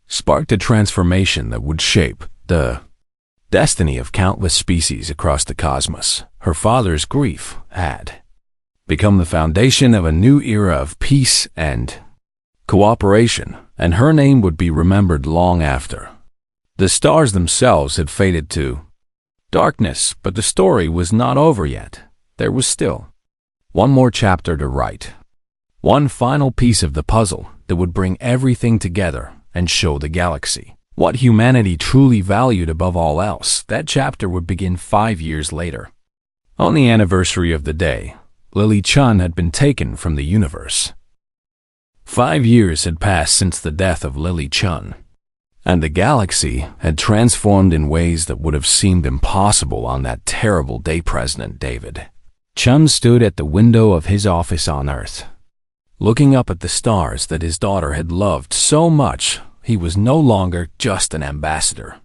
sparked a transformation that would shape the destiny of countless species across the cosmos. Her father's grief had become the foundation of a new era of peace and cooperation, and her name would be remembered long after. The stars themselves had faded to darkness, but the story was not over yet. There was still one more chapter to write, one final piece of the puzzle that would bring everything together and show the galaxy what humanity truly valued above all else. That chapter would begin 5 years later. On the anniversary of the day Lily Chun had been taken from the universe. 5 years had passed since the death of Lily Chun, and the galaxy had transformed in ways that would have seemed impossible on that terrible day. President David Chun stood at the window of his office on Earth, looking up at the stars that his daughter had loved so much. He was no longer just an ambassador.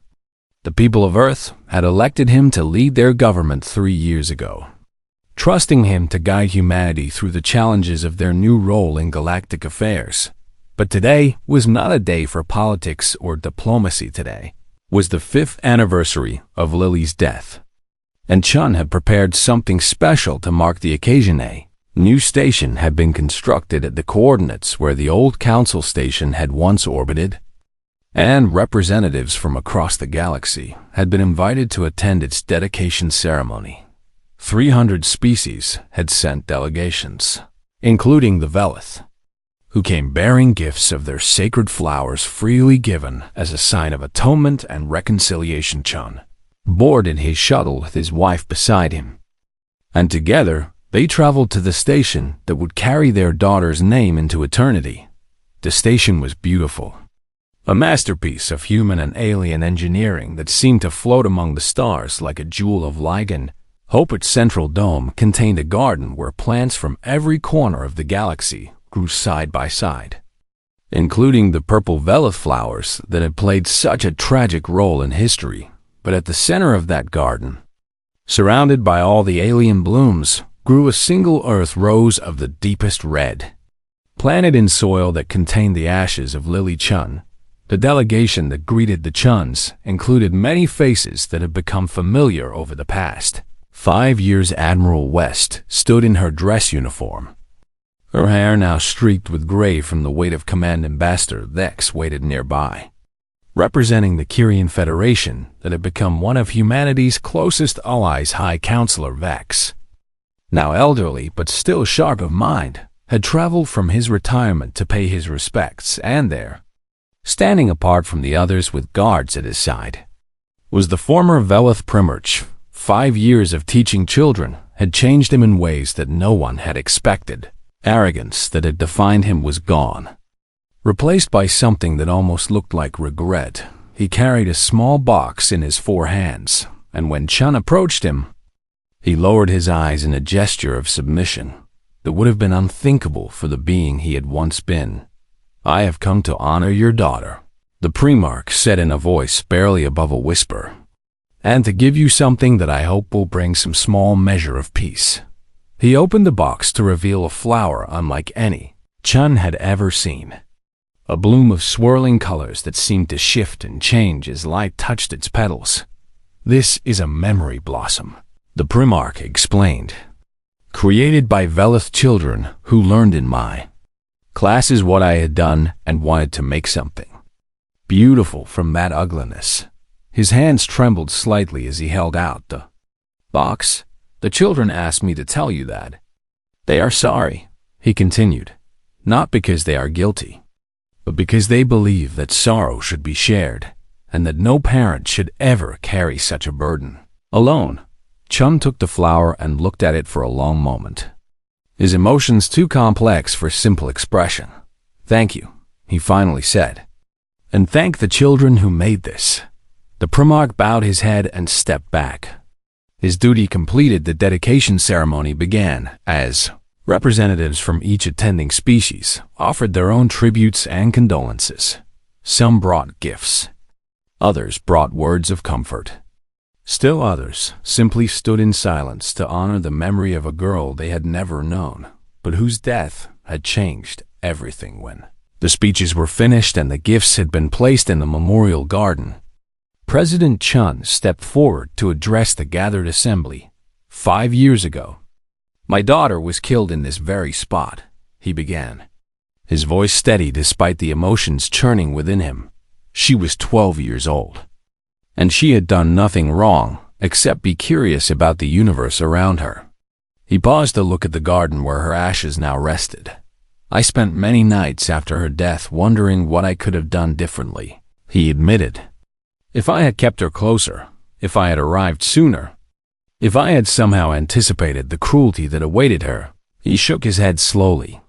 The people of Earth had elected him to lead their government 3 years ago, trusting him to guide humanity through the challenges of their new role in galactic affairs. But today was not a day for politics or diplomacy. Today was the 5th anniversary of Lily's death. and Chun had prepared something special to mark the occasion. A new station had been constructed at the coordinates where the old council station had once orbited, and representatives from across the galaxy had been invited to attend its dedication ceremony. 300 species had sent delegations, including the Velith, who came bearing gifts of their sacred flowers freely given as a sign of atonement and reconciliation. Chun boarded his shuttle with his wife beside him, and together they traveled to the station that would carry their daughter's name into eternity. The station was beautiful, a masterpiece of human and alien engineering that seemed to float among the stars like a jewel of light. And Hope's central dome contained a garden where plants from every corner of the galaxy grew side by side, including the purple Velith flowers that had played such a tragic role in history. But at the center of that garden, surrounded by all the alien blooms, grew a single earth rose of the deepest red. Planted in soil that contained the ashes of Lily Chun, the delegation that greeted the Chuns included many faces that had become familiar over the past 5 years. Admiral West stood in her dress uniform, her hair now streaked with gray from the weight of Command Ambassador Vex waited nearby, representing the Kyrian Federation that had become one of humanity's closest allies. High Counselor Vex, now elderly but still sharp of mind, had traveled from his retirement to pay his respects, and there, standing apart from the others with guards at his side, was the former Velith Primarch. 5 years of teaching children had changed him in ways that no one had expected. Arrogance that had defined him was gone, replaced by something that almost looked like regret. He carried a small box in his 4 hands, and when Chun approached him, he lowered his eyes in a gesture of submission that would have been unthinkable for the being he had once been. "I have come to honor your daughter," the Primarch said in a voice barely above a whisper, "and to give you something that I hope will bring some small measure of peace." He opened the box to reveal a flower unlike any Chun had ever seen, a bloom of swirling colors that seemed to shift and change as light touched its petals. "This is a memory blossom," the Primarch explained, "created by Velith children who learned in my classes what I had done and wanted to make something beautiful from that ugliness." His hands trembled slightly as he held out the box. "The children asked me to tell you that they are sorry," he continued, "not because they are guilty, but because they believe that sorrow should be shared, and that no parent should ever carry such a burden alone." Chun took the flower and looked at it for a long moment, his emotions too complex for simple expression. "Thank you," he finally said, "and thank the children who made this." The Primarch bowed his head and stepped back. His duty completed, the dedication ceremony began as representatives from each attending species offered their own tributes and condolences. Some brought gifts, others brought words of comfort. Still others simply stood in silence to honor the memory of a girl they had never known, but whose death had changed everything. When the speeches were finished and the gifts had been placed in the memorial garden, President Chun stepped forward to address the gathered assembly. 5 years ago, my daughter was killed in this very spot," he began, his voice steady despite the emotions churning within him. "She was 12 years old, and she had done nothing wrong except be curious about the universe around her." He paused to look at the garden where her ashes now rested. "I spent many nights after her death wondering what I could have done differently," he admitted. "If I had kept her closer, if I had arrived sooner, if I had somehow anticipated the cruelty that awaited her." He shook his head slowly.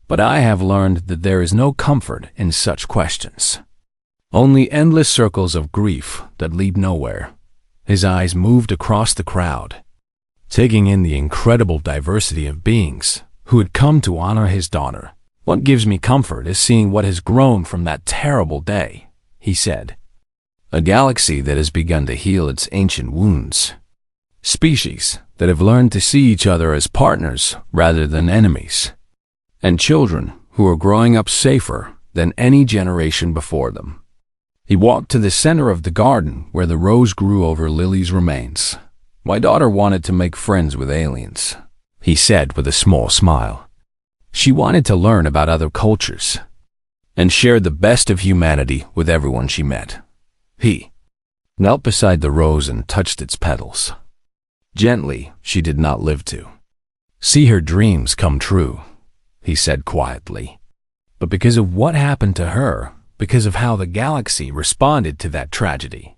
"But I have learned that there is no comfort in such questions, only endless circles of grief that lead nowhere." His eyes moved across the crowd, taking in the incredible diversity of beings who had come to honor his daughter. "What gives me comfort is seeing what has grown from that terrible day," he said. "A galaxy that has begun to heal its ancient wounds. Species that have learned to see each other as partners rather than enemies. And children who are growing up safer than any generation before them." He walked to the center of the garden where the rose grew over Lily's remains. My daughter wanted to make friends with aliens, he said with a small smile. She wanted to learn about other cultures and share the best of humanity with everyone she met. He knelt beside the rose and touched its petals. Gently, she did not live to see her dreams come true, he said quietly. But because of what happened to her, because of how the galaxy responded to that tragedy,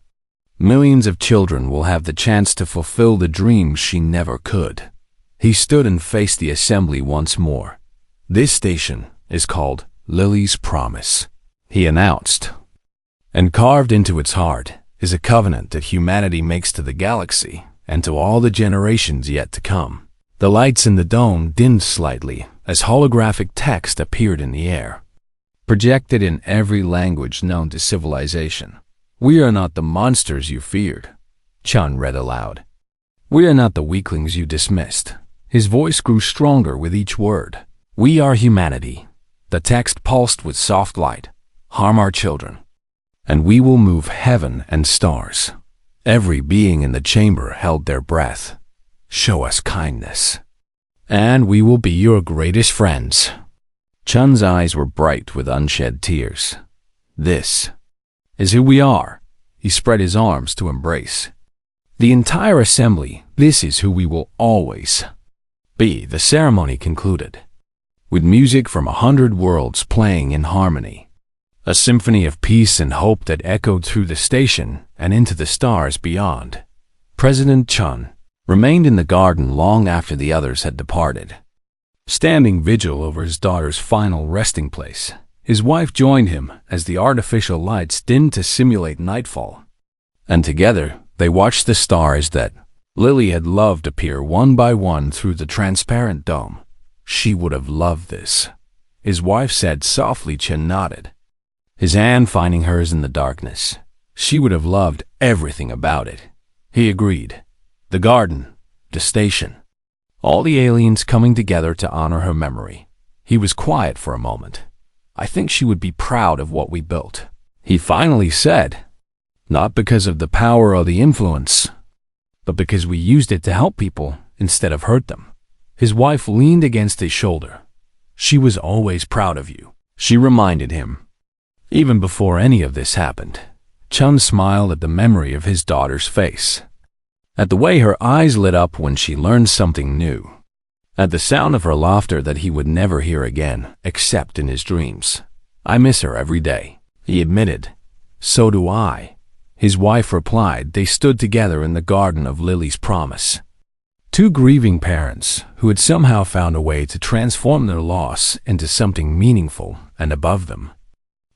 millions of children will have the chance to fulfill the dreams she never could. He stood and faced the assembly once more. This station is called Lily's Promise, he announced. And carved into its heart is a covenant that humanity makes to the galaxy and to all the generations yet to come. The lights in the dome dimmed slightly as holographic text appeared in the air, projected in every language known to civilization. We are not the monsters you feared, Chun read aloud. We are not the weaklings you dismissed. His voice grew stronger with each word. We are humanity. The text pulsed with soft light. Harm our children, and we will move heaven and stars. Every being in the chamber held their breath. Show us kindness, and we will be your greatest friends. Chun's eyes were bright with unshed tears. This is who we are. He spread his arms to embrace the entire assembly. This is who we will always be. The ceremony concluded with music from 100 worlds playing in harmony, a symphony of peace and hope that echoed through the station and into the stars beyond. President Chun remained in the garden long after the others had departed, standing vigil over his daughter's final resting place. His wife joined him as the artificial lights dimmed to simulate nightfall, and together they watched the stars that Lily had loved appear one by one through the transparent dome. She would have loved this, his wife said softly. Chen nodded, his hand finding hers in the darkness. She would have loved everything about it, he agreed. The garden, the station, all the aliens coming together to honor her memory. He was quiet for a moment. I think she would be proud of what we built, he finally said. Not because of the power or the influence, but because we used it to help people instead of hurt them. His wife leaned against his shoulder. She was always proud of you, she reminded him. Even before any of this happened, Chun smiled at the memory of his daughter's face, at the way her eyes lit up when she learned something new, at the sound of her laughter that he would never hear again except in his dreams. I miss her every day, he admitted. So do I, his wife replied. They stood together in the garden of Lily's Promise, two grieving parents who had somehow found a way to transform their loss into something meaningful and above them.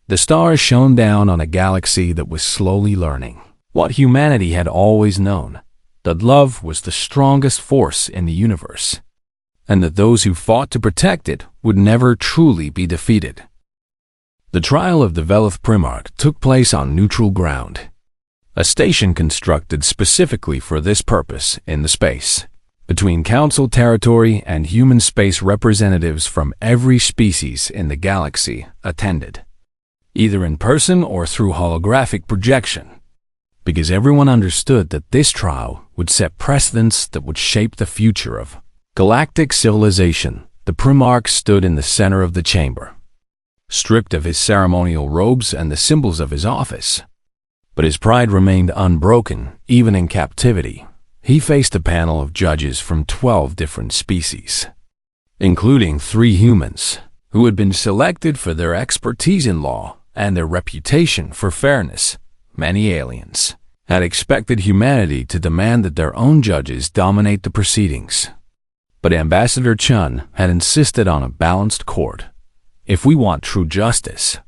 The stars shone down on a galaxy that was slowly learning what humanity had always known, that love was the strongest force in the universe, and that those who fought to protect it would never truly be defeated. The trial of the Velith Primarch took place on neutral ground, a station constructed specifically for this purpose in the space, between Council territory and human space. Representatives from every species in the galaxy attended, either in person or through holographic projection, because everyone understood that this trial would set precedents that would shape the future of galactic civilization. The Primarch stood in the center of the chamber, stripped of his ceremonial robes and the symbols of his office, but his pride remained unbroken even in captivity. He faced a panel of judges from 12 different species, including 3 humans, who had been selected for their expertise in law and their reputation for fairness. Many aliens had expected humanity to demand that their own judges dominate the proceedings, but Ambassador Chun had insisted on a balanced court. If we want true justice,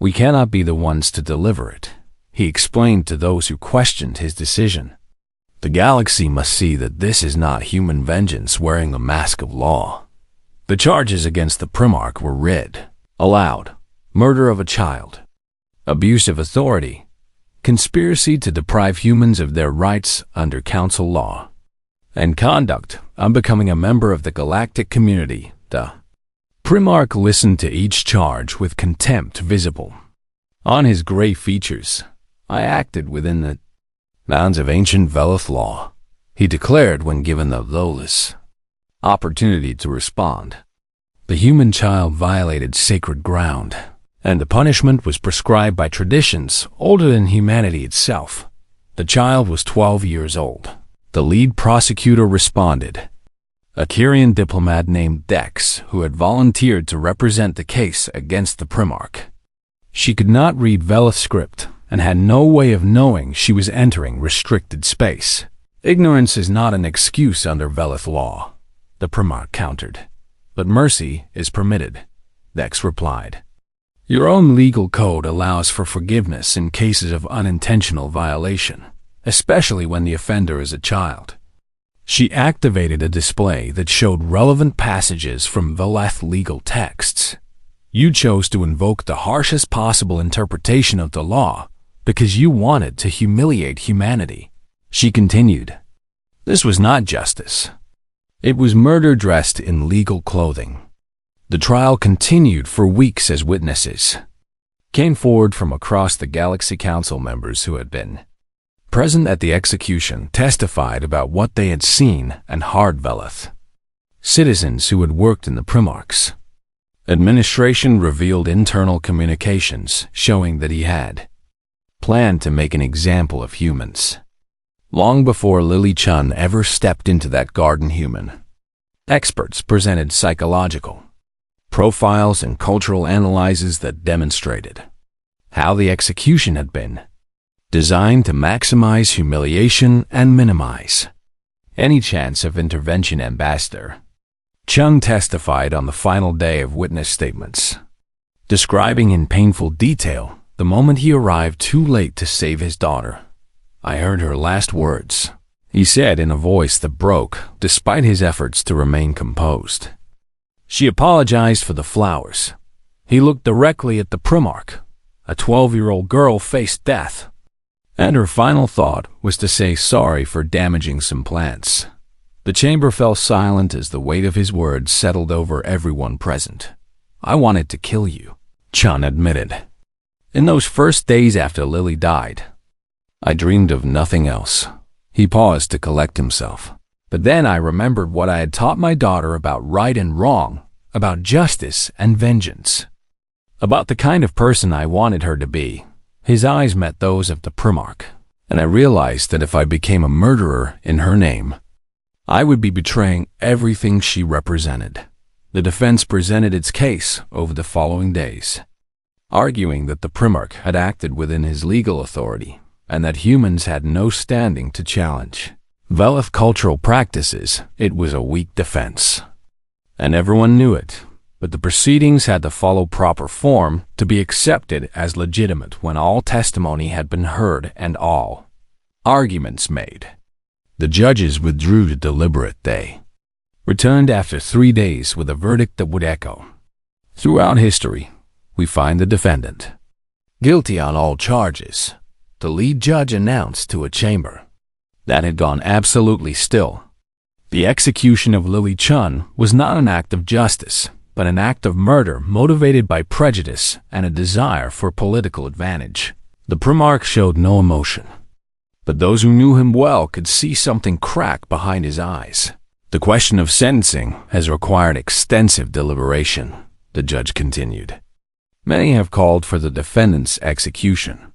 we cannot be the ones to deliver it, he explained to those who questioned his decision. The galaxy must see that this is not human vengeance wearing a mask of law. The charges against the Primarch were read aloud: murder of a child, abuse of authority, conspiracy to deprive humans of their rights under council law, and conduct unbecoming a member of the galactic community. The Primarch listened to each charge with contempt visible on his gray features. I acted within the bounds of ancient Velith law, he declared when given the lawless opportunity to respond. The human child violated sacred ground, and the punishment was prescribed by traditions older than humanity itself. The child was 12 years old. The lead prosecutor responded, a Kyrian diplomat named Dex, who had volunteered to represent the case against the Primarch. She could not read Veleth's script and had no way of knowing she was entering restricted space. Ignorance is not an excuse under Veleth law, the Primarch countered. But mercy is permitted, Dex replied. Your own legal code allows for forgiveness in cases of unintentional violation, especially when the offender is a child. She activated a display that showed relevant passages from Veleth legal texts. You chose to invoke the harshest possible interpretation of the law because you wanted to humiliate humanity. She continued, this was not justice. It was murder dressed in legal clothing. The trial continued for weeks as witnesses came forward from across the Galaxy Council. Members who had been present at the execution testified about what they had seen and heard. Veleth citizens who had worked in the Primarch's administration revealed internal communications showing that he had planned to make an example of humans long before Lily Chun ever stepped into that garden. Human experts presented psychological profiles and cultural analyses that demonstrated how the execution had been designed to maximize humiliation and minimize any chance of intervention. Ambassador Chung testified on the final day of witness statements, describing in painful detail the moment he arrived too late to save his daughter. I heard her last words, he said in a voice that broke despite his efforts to remain composed. She apologized for the flowers. He looked directly at the Primarch. A 12-year-old girl faced death, and her final thought was to say sorry for damaging some plants. The chamber fell silent as the weight of his words settled over everyone present. I wanted to kill you, Chun admitted. In those first days after Lily died, I dreamed of nothing else. He paused to collect himself. But then I remembered what I had taught my daughter about right and wrong, about justice and vengeance, about the kind of person I wanted her to be. His eyes met those of the Primarch, and I realized that if I became a murderer in her name, I would be betraying everything she represented. The defense presented its case over the following days, arguing that the Primarch had acted within his legal authority and that humans had no standing to challenge Veleth cultural practices. It was a weak defense, and everyone knew it, but the proceedings had to follow proper form to be accepted as legitimate when all testimony had been heard and all arguments made. The judges withdrew to deliberate. They returned after 3 days with a verdict that would echo throughout history. We find the defendant guilty on all charges, the lead judge announced to a chamber that had gone absolutely still. The execution of Lily Chun was not an act of justice, but an act of murder motivated by prejudice and a desire for political advantage. The Primarch showed no emotion, but those who knew him well could see something crack behind his eyes. The question of sentencing has required extensive deliberation, the judge continued. Many have called for the defendant's execution,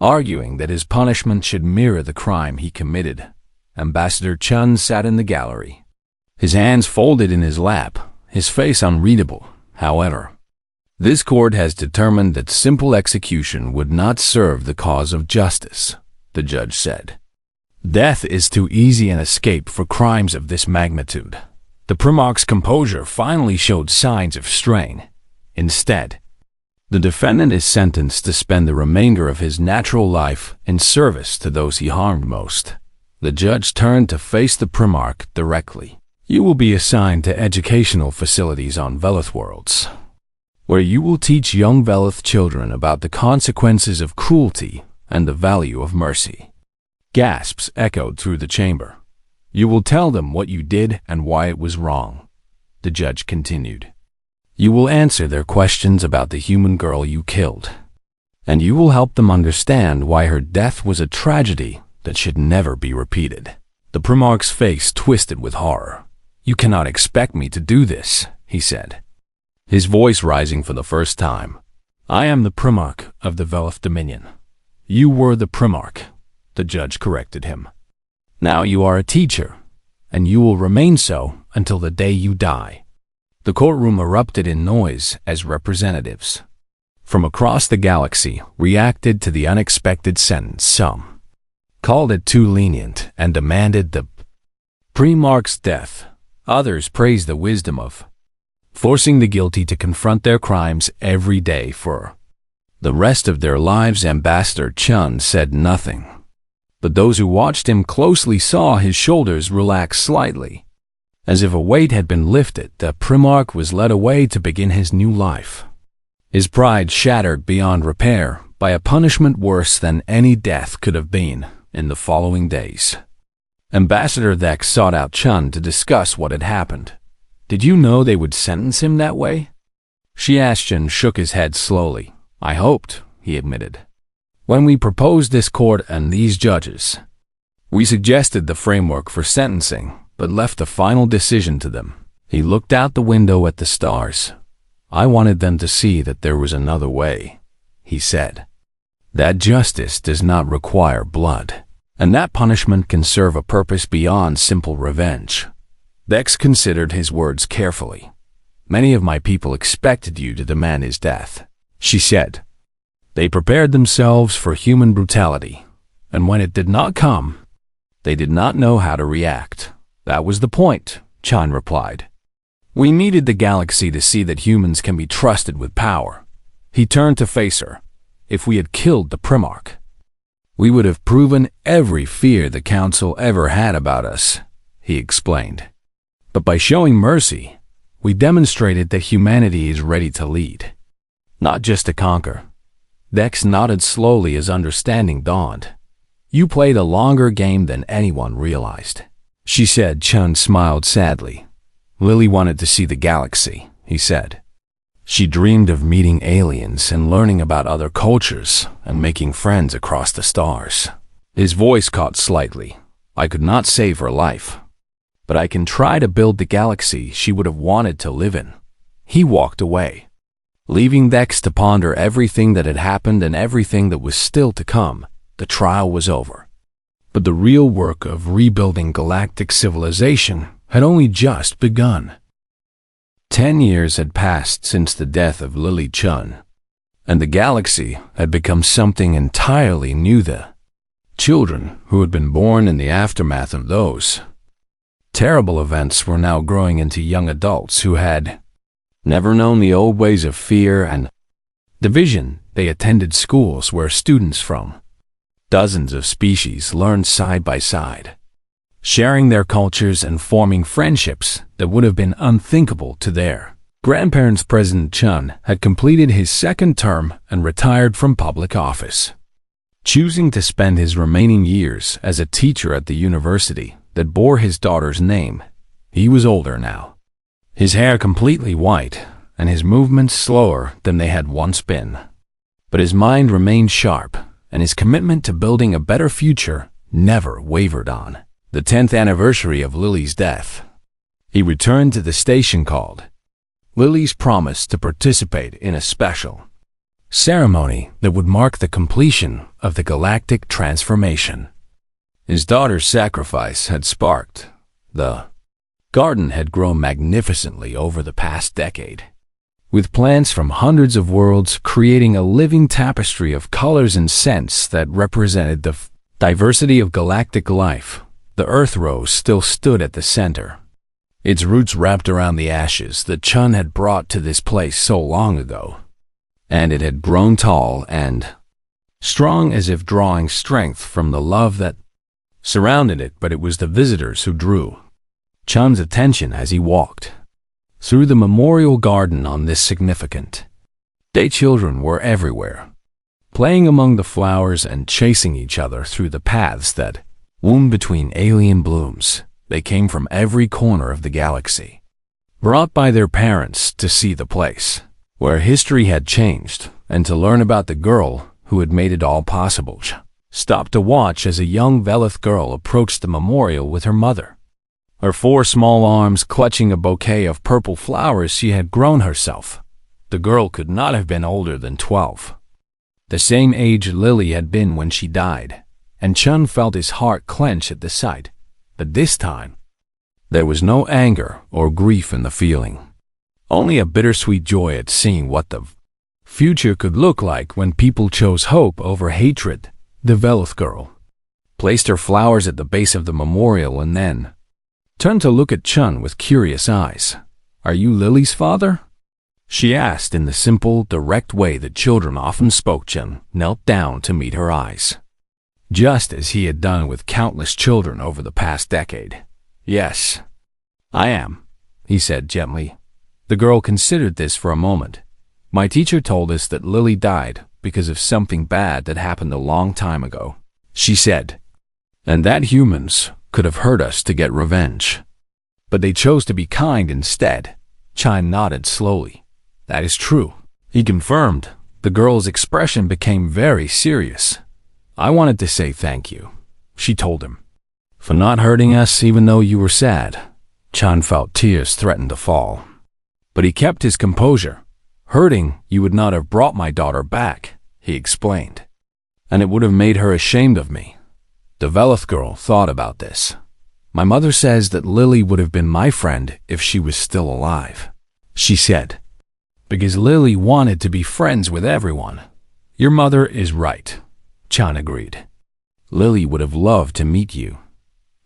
arguing that his punishment should mirror the crime he committed. Ambassador Chun sat in the gallery, his hands folded in his lap, his face unreadable. However, this court has determined that simple execution would not serve the cause of justice, the judge said. Death is too easy an escape for crimes of this magnitude. The Primarch's composure finally showed signs of strain. Instead, the defendant is sentenced to spend the remainder of his natural life in service to those he harmed most. The judge turned to face the Primarch directly. You will be assigned to educational facilities on Veleth worlds, where you will teach young Veleth children about the consequences of cruelty and the value of mercy. Gasps echoed through the chamber. You will tell them what you did and why it was wrong, the judge continued. You will answer their questions about the human girl you killed, and you will help them understand why her death was a tragedy that should never be repeated. The Primarch's face twisted with horror. "You cannot expect me to do this," he said, his voice rising for the first time. "I am the Primarch of the Velith Dominion." "You were the Primarch," the judge corrected him. "Now you are a teacher, and you will remain so until the day you die." The courtroom erupted in noise as representatives from across the galaxy reacted to the unexpected sentence. Some called it too lenient and demanded the Primarch's death. Others praised the wisdom of forcing the guilty to confront their crimes every day for the rest of their lives. Ambassador Chun said nothing, but those who watched him closely saw his shoulders relax slightly. As if a weight had been lifted, the Primarch was led away to begin his new life. His pride shattered beyond repair by a punishment worse than any death could have been in the following days. Ambassador Dex sought out Chun to discuss what had happened. "Did you know they would sentence him that way?" she asked. Chun shook his head slowly. "I hoped," he admitted. "When we proposed this court and these judges, we suggested the framework for sentencing, but left the final decision to them." He looked out the window at the stars. "I wanted them to see that there was another way," he said. "That justice does not require blood, and that punishment can serve a purpose beyond simple revenge." Dex considered his words carefully. "Many of my people expected you to demand his death," she said. "They prepared themselves for human brutality, and when it did not come, they did not know how to react." "That was the point," Chun replied. "We needed the galaxy to see that humans can be trusted with power." He turned to face her. "If we had killed the Primarch, we would have proven every fear the Council ever had about us," he explained. "But by showing mercy, we demonstrated that humanity is ready to lead, not just to conquer." Dex nodded slowly as understanding dawned. "You played a longer game than anyone realized," she said. Chun smiled sadly. "Lily wanted to see the galaxy," he said. "She dreamed of meeting aliens and learning about other cultures and making friends across the stars." His voice caught slightly. "I could not save her life, but I can try to build the galaxy she would have wanted to live in." He walked away, leaving Dex to ponder everything that had happened and everything that was still to come. The trial was over, but the real work of rebuilding galactic civilization had only just begun. 10 years had passed since the death of Lily Chun, and the galaxy had become something entirely new. The children who had been born in the aftermath of those terrible events were now growing into young adults who had never known the old ways of fear and division. They attended schools where students from dozens of species learned side by side, sharing their cultures and forming friendships that would have been unthinkable to their grandparents. President Chun had completed his second term and retired from public office, choosing to spend his remaining years as a teacher at the university that bore his daughter's name. He was older now, his hair completely white and his movements slower than they had once been. But his mind remained sharp, and his commitment to building a better future never wavered. On the 10th anniversary of Lily's death, he returned to the station called Lily's promise to participate in a special ceremony that would mark the completion of the galactic transformation. His daughter's sacrifice had sparked. The garden had grown magnificently over the past decade, with plants from hundreds of worlds creating a living tapestry of colors and scents that represented the diversity of galactic life. The Earth Rose still stood at the center, its roots wrapped around the ashes that Chun had brought to this place so long ago, and it had grown tall and strong as if drawing strength from the love that surrounded it. But it was the visitors who drew Chun's attention as he walked through the memorial garden on this significant day. Children were everywhere, playing among the flowers and chasing each other through the paths that wound between alien blooms. They came from every corner of the galaxy, brought by their parents to see the place where history had changed and to learn about the girl who had made it all possible. stopped to watch as a young Velith girl approached the memorial with her mother. Her 4 small arms clutching a bouquet of purple flowers she had grown herself. The girl could not have been older than 12. The same age Lily had been when she died, and Chun felt his heart clench at the sight. But this time, there was no anger or grief in the feeling. Only a bittersweet joy at seeing what the future could look like when people chose hope over hatred. The Velith girl placed her flowers at the base of the memorial and then turned to look at Chun with curious eyes. "Are you Lily's father?" she asked in the simple, direct way that children often spoke. Chun knelt down to meet her eyes, just as he had done with countless children over the past decade. "Yes, I am," he said gently. The girl considered this for a moment. "My teacher told us that Lily died because of something bad that happened a long time ago," she said, "and that humans could have hurt us to get revenge. But they chose to be kind instead." Chun nodded slowly. "That is true," he confirmed. The girl's expression became very serious. "I wanted to say thank you," she told him, "for not hurting us even though you were sad." Chun felt tears threaten to fall, but he kept his composure. "Hurting you would not have brought my daughter back," he explained, "and it would have made her ashamed of me." The Velith girl thought about this. "My mother says that Lily would have been my friend if she was still alive," she said, "because Lily wanted to be friends with everyone." "Your mother is right," Chun agreed. "Lily would have loved to meet you."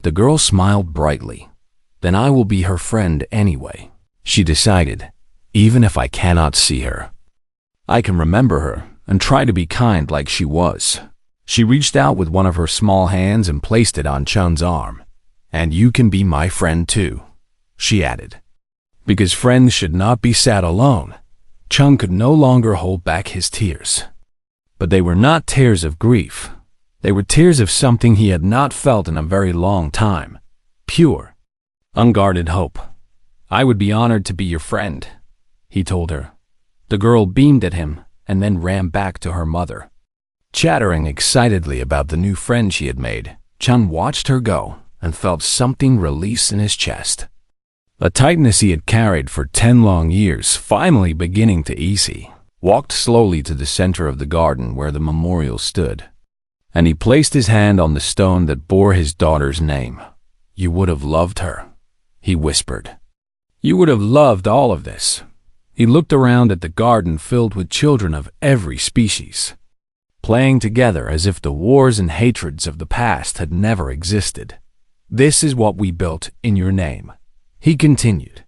The girl smiled brightly. "Then I will be her friend anyway," she decided, "even if I cannot see her. I can remember her and try to be kind like she was." She reached out with one of her small hands and placed it on Chun's arm. "And you can be my friend too," she added, "because friends should not be sad alone." Chun could no longer hold back his tears. But they were not tears of grief. They were tears of something he had not felt in a very long time. Pure, unguarded hope. "I would be honored to be your friend," he told her. The girl beamed at him and then ran back to her mother. Chattering excitedly about the new friend she had made, Chun watched her go and felt something release in his chest. A tightness he had carried for 10 long years finally beginning to ease. He walked slowly to the center of the garden where the memorial stood, and he placed his hand on the stone that bore his daughter's name. "You would have loved her," he whispered. "You would have loved all of this." He looked around at the garden filled with children of every species, playing together as if the wars and hatreds of the past had never existed. "This is what we built in your name," he continued.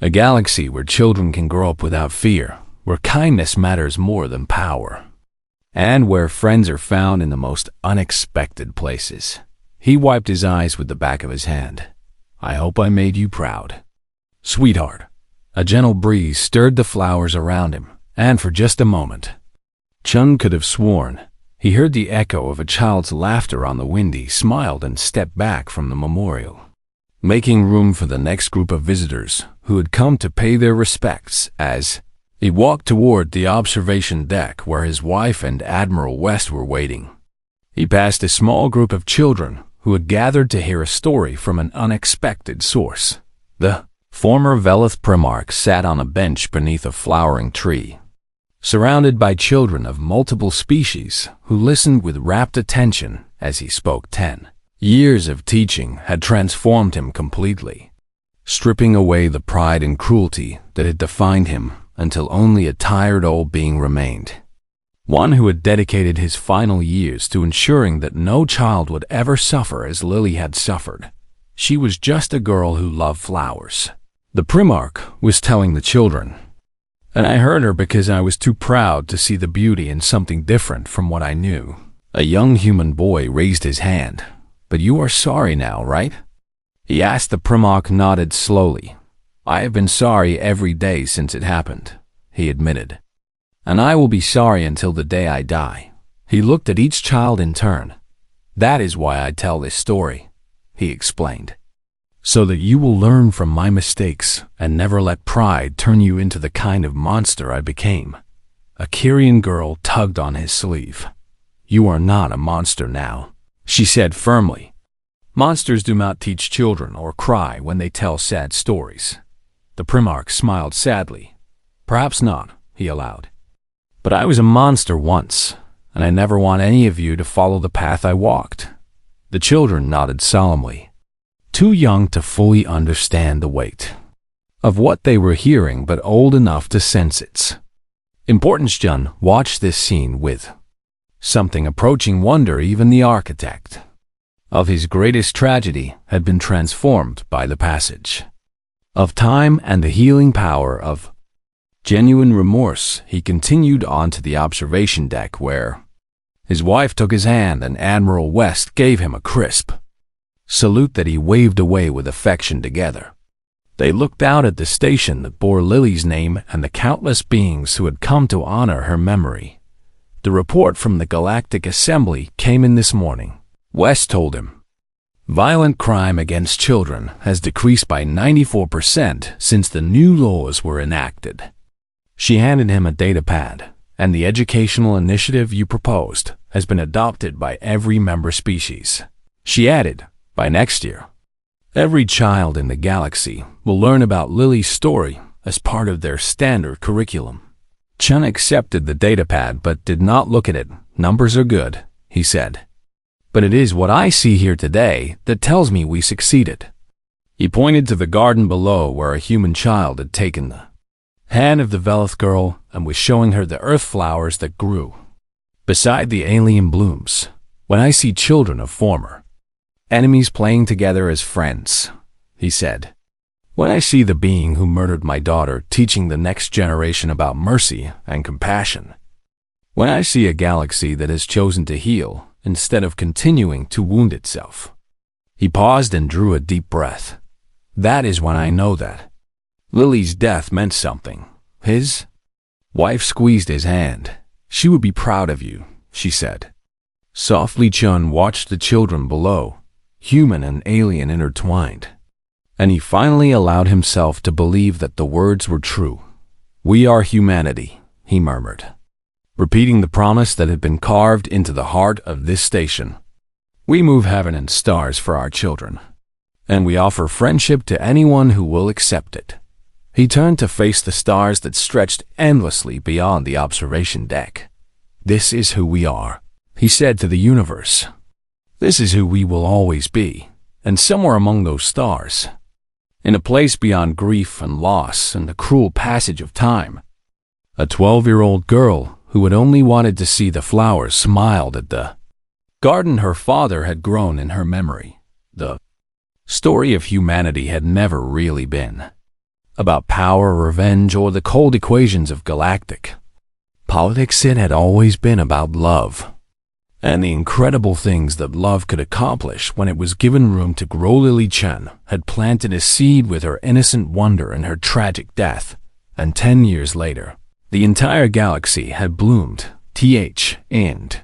"A galaxy where children can grow up without fear, where kindness matters more than power, and where friends are found in the most unexpected places." He wiped his eyes with the back of his hand. "I hope I made you proud, sweetheart." A gentle breeze stirred the flowers around him, and for just a moment, Chun could have sworn he heard the echo of a child's laughter on the wind. He smiled and stepped back from the memorial, making room for the next group of visitors who had come to pay their respects. As he walked toward the observation deck where his wife and Admiral West were waiting, he passed a small group of children who had gathered to hear a story from an unexpected source. The former Velith Primarch sat on a bench beneath a flowering tree, surrounded by children of multiple species who listened with rapt attention as he spoke. 10 years of teaching had transformed him completely, stripping away the pride and cruelty that had defined him until only a tired old being remained. One who had dedicated his final years to ensuring that no child would ever suffer as Lily had suffered. She was just a girl who loved flowers. The Primarch was telling the children, "And I heard her because I was too proud to see the beauty in something different from what I knew." A young human boy raised his hand. "But you are sorry now, right?" he asked. The Primarch nodded slowly. "I have been sorry every day since it happened," he admitted. "And I will be sorry until the day I die." He looked at each child in turn. "That is why I tell this story," he explained, "so that you will learn from my mistakes and never let pride turn you into the kind of monster I became." A Kyrian girl tugged on his sleeve. "You are not a monster now," she said firmly. "Monsters do not teach children or cry when they tell sad stories." The Primarch smiled sadly. "Perhaps not," he allowed. "But I was a monster once, and I never want any of you to follow the path I walked." The children nodded solemnly, too young to fully understand the weight of what they were hearing, but old enough to sense its importance. Jun watched this scene with something approaching wonder. Even the architect of his greatest tragedy had been transformed by the passage of time and the healing power of genuine remorse. He continued on to the observation deck, where his wife took his hand and Admiral West gave him a crisp salute that he waved away with affection. Together they looked out at the station that bore Lily's name and the countless beings who had come to honor her memory. The report from the Galactic Assembly came in this morning, West told him. Violent crime against children has decreased by 94% since the new laws were enacted. She handed him a datapad, and the educational initiative you proposed has been adopted by every member species. She added, by next year, every child in the galaxy will learn about Lily's story as part of their standard curriculum. Chun accepted the datapad but did not look at it. "Numbers are good," he said. "But it is what I see here today that tells me we succeeded." He pointed to the garden below where a human child had taken the hand of the Velith girl and was showing her the earth flowers that grew beside the alien blooms. "When I see children of former enemies playing together as friends," he said. "When I see the being who murdered my daughter teaching the next generation about mercy and compassion. When I see a galaxy that has chosen to heal instead of continuing to wound itself." He paused and drew a deep breath. "That is when I know that Lily's death meant something." His wife squeezed his hand. "She would be proud of you," she said. Softly Chun watched the children below, human and alien intertwined, and he finally allowed himself to believe that the words were true. "We are humanity," he murmured, repeating the promise that had been carved into the heart of this station. "We move heaven and stars for our children, and we offer friendship to anyone who will accept it." He turned to face the stars that stretched endlessly beyond the observation deck. "This is who we are," he said to the universe. "This is who we will always be, and somewhere among those stars, in a place beyond grief and loss and the cruel passage of time, a 12-year-old girl who had only wanted to see the flowers smiled at the garden her father had grown in her memory. The story of humanity had never really been about power, revenge, or the cold equations of galactic politics. It had always been about love, and the incredible things that love could accomplish when it was given room to grow. Lily Chen had planted a seed with her innocent wonder and her tragic death, and 10 years later, the entire galaxy had bloomed. And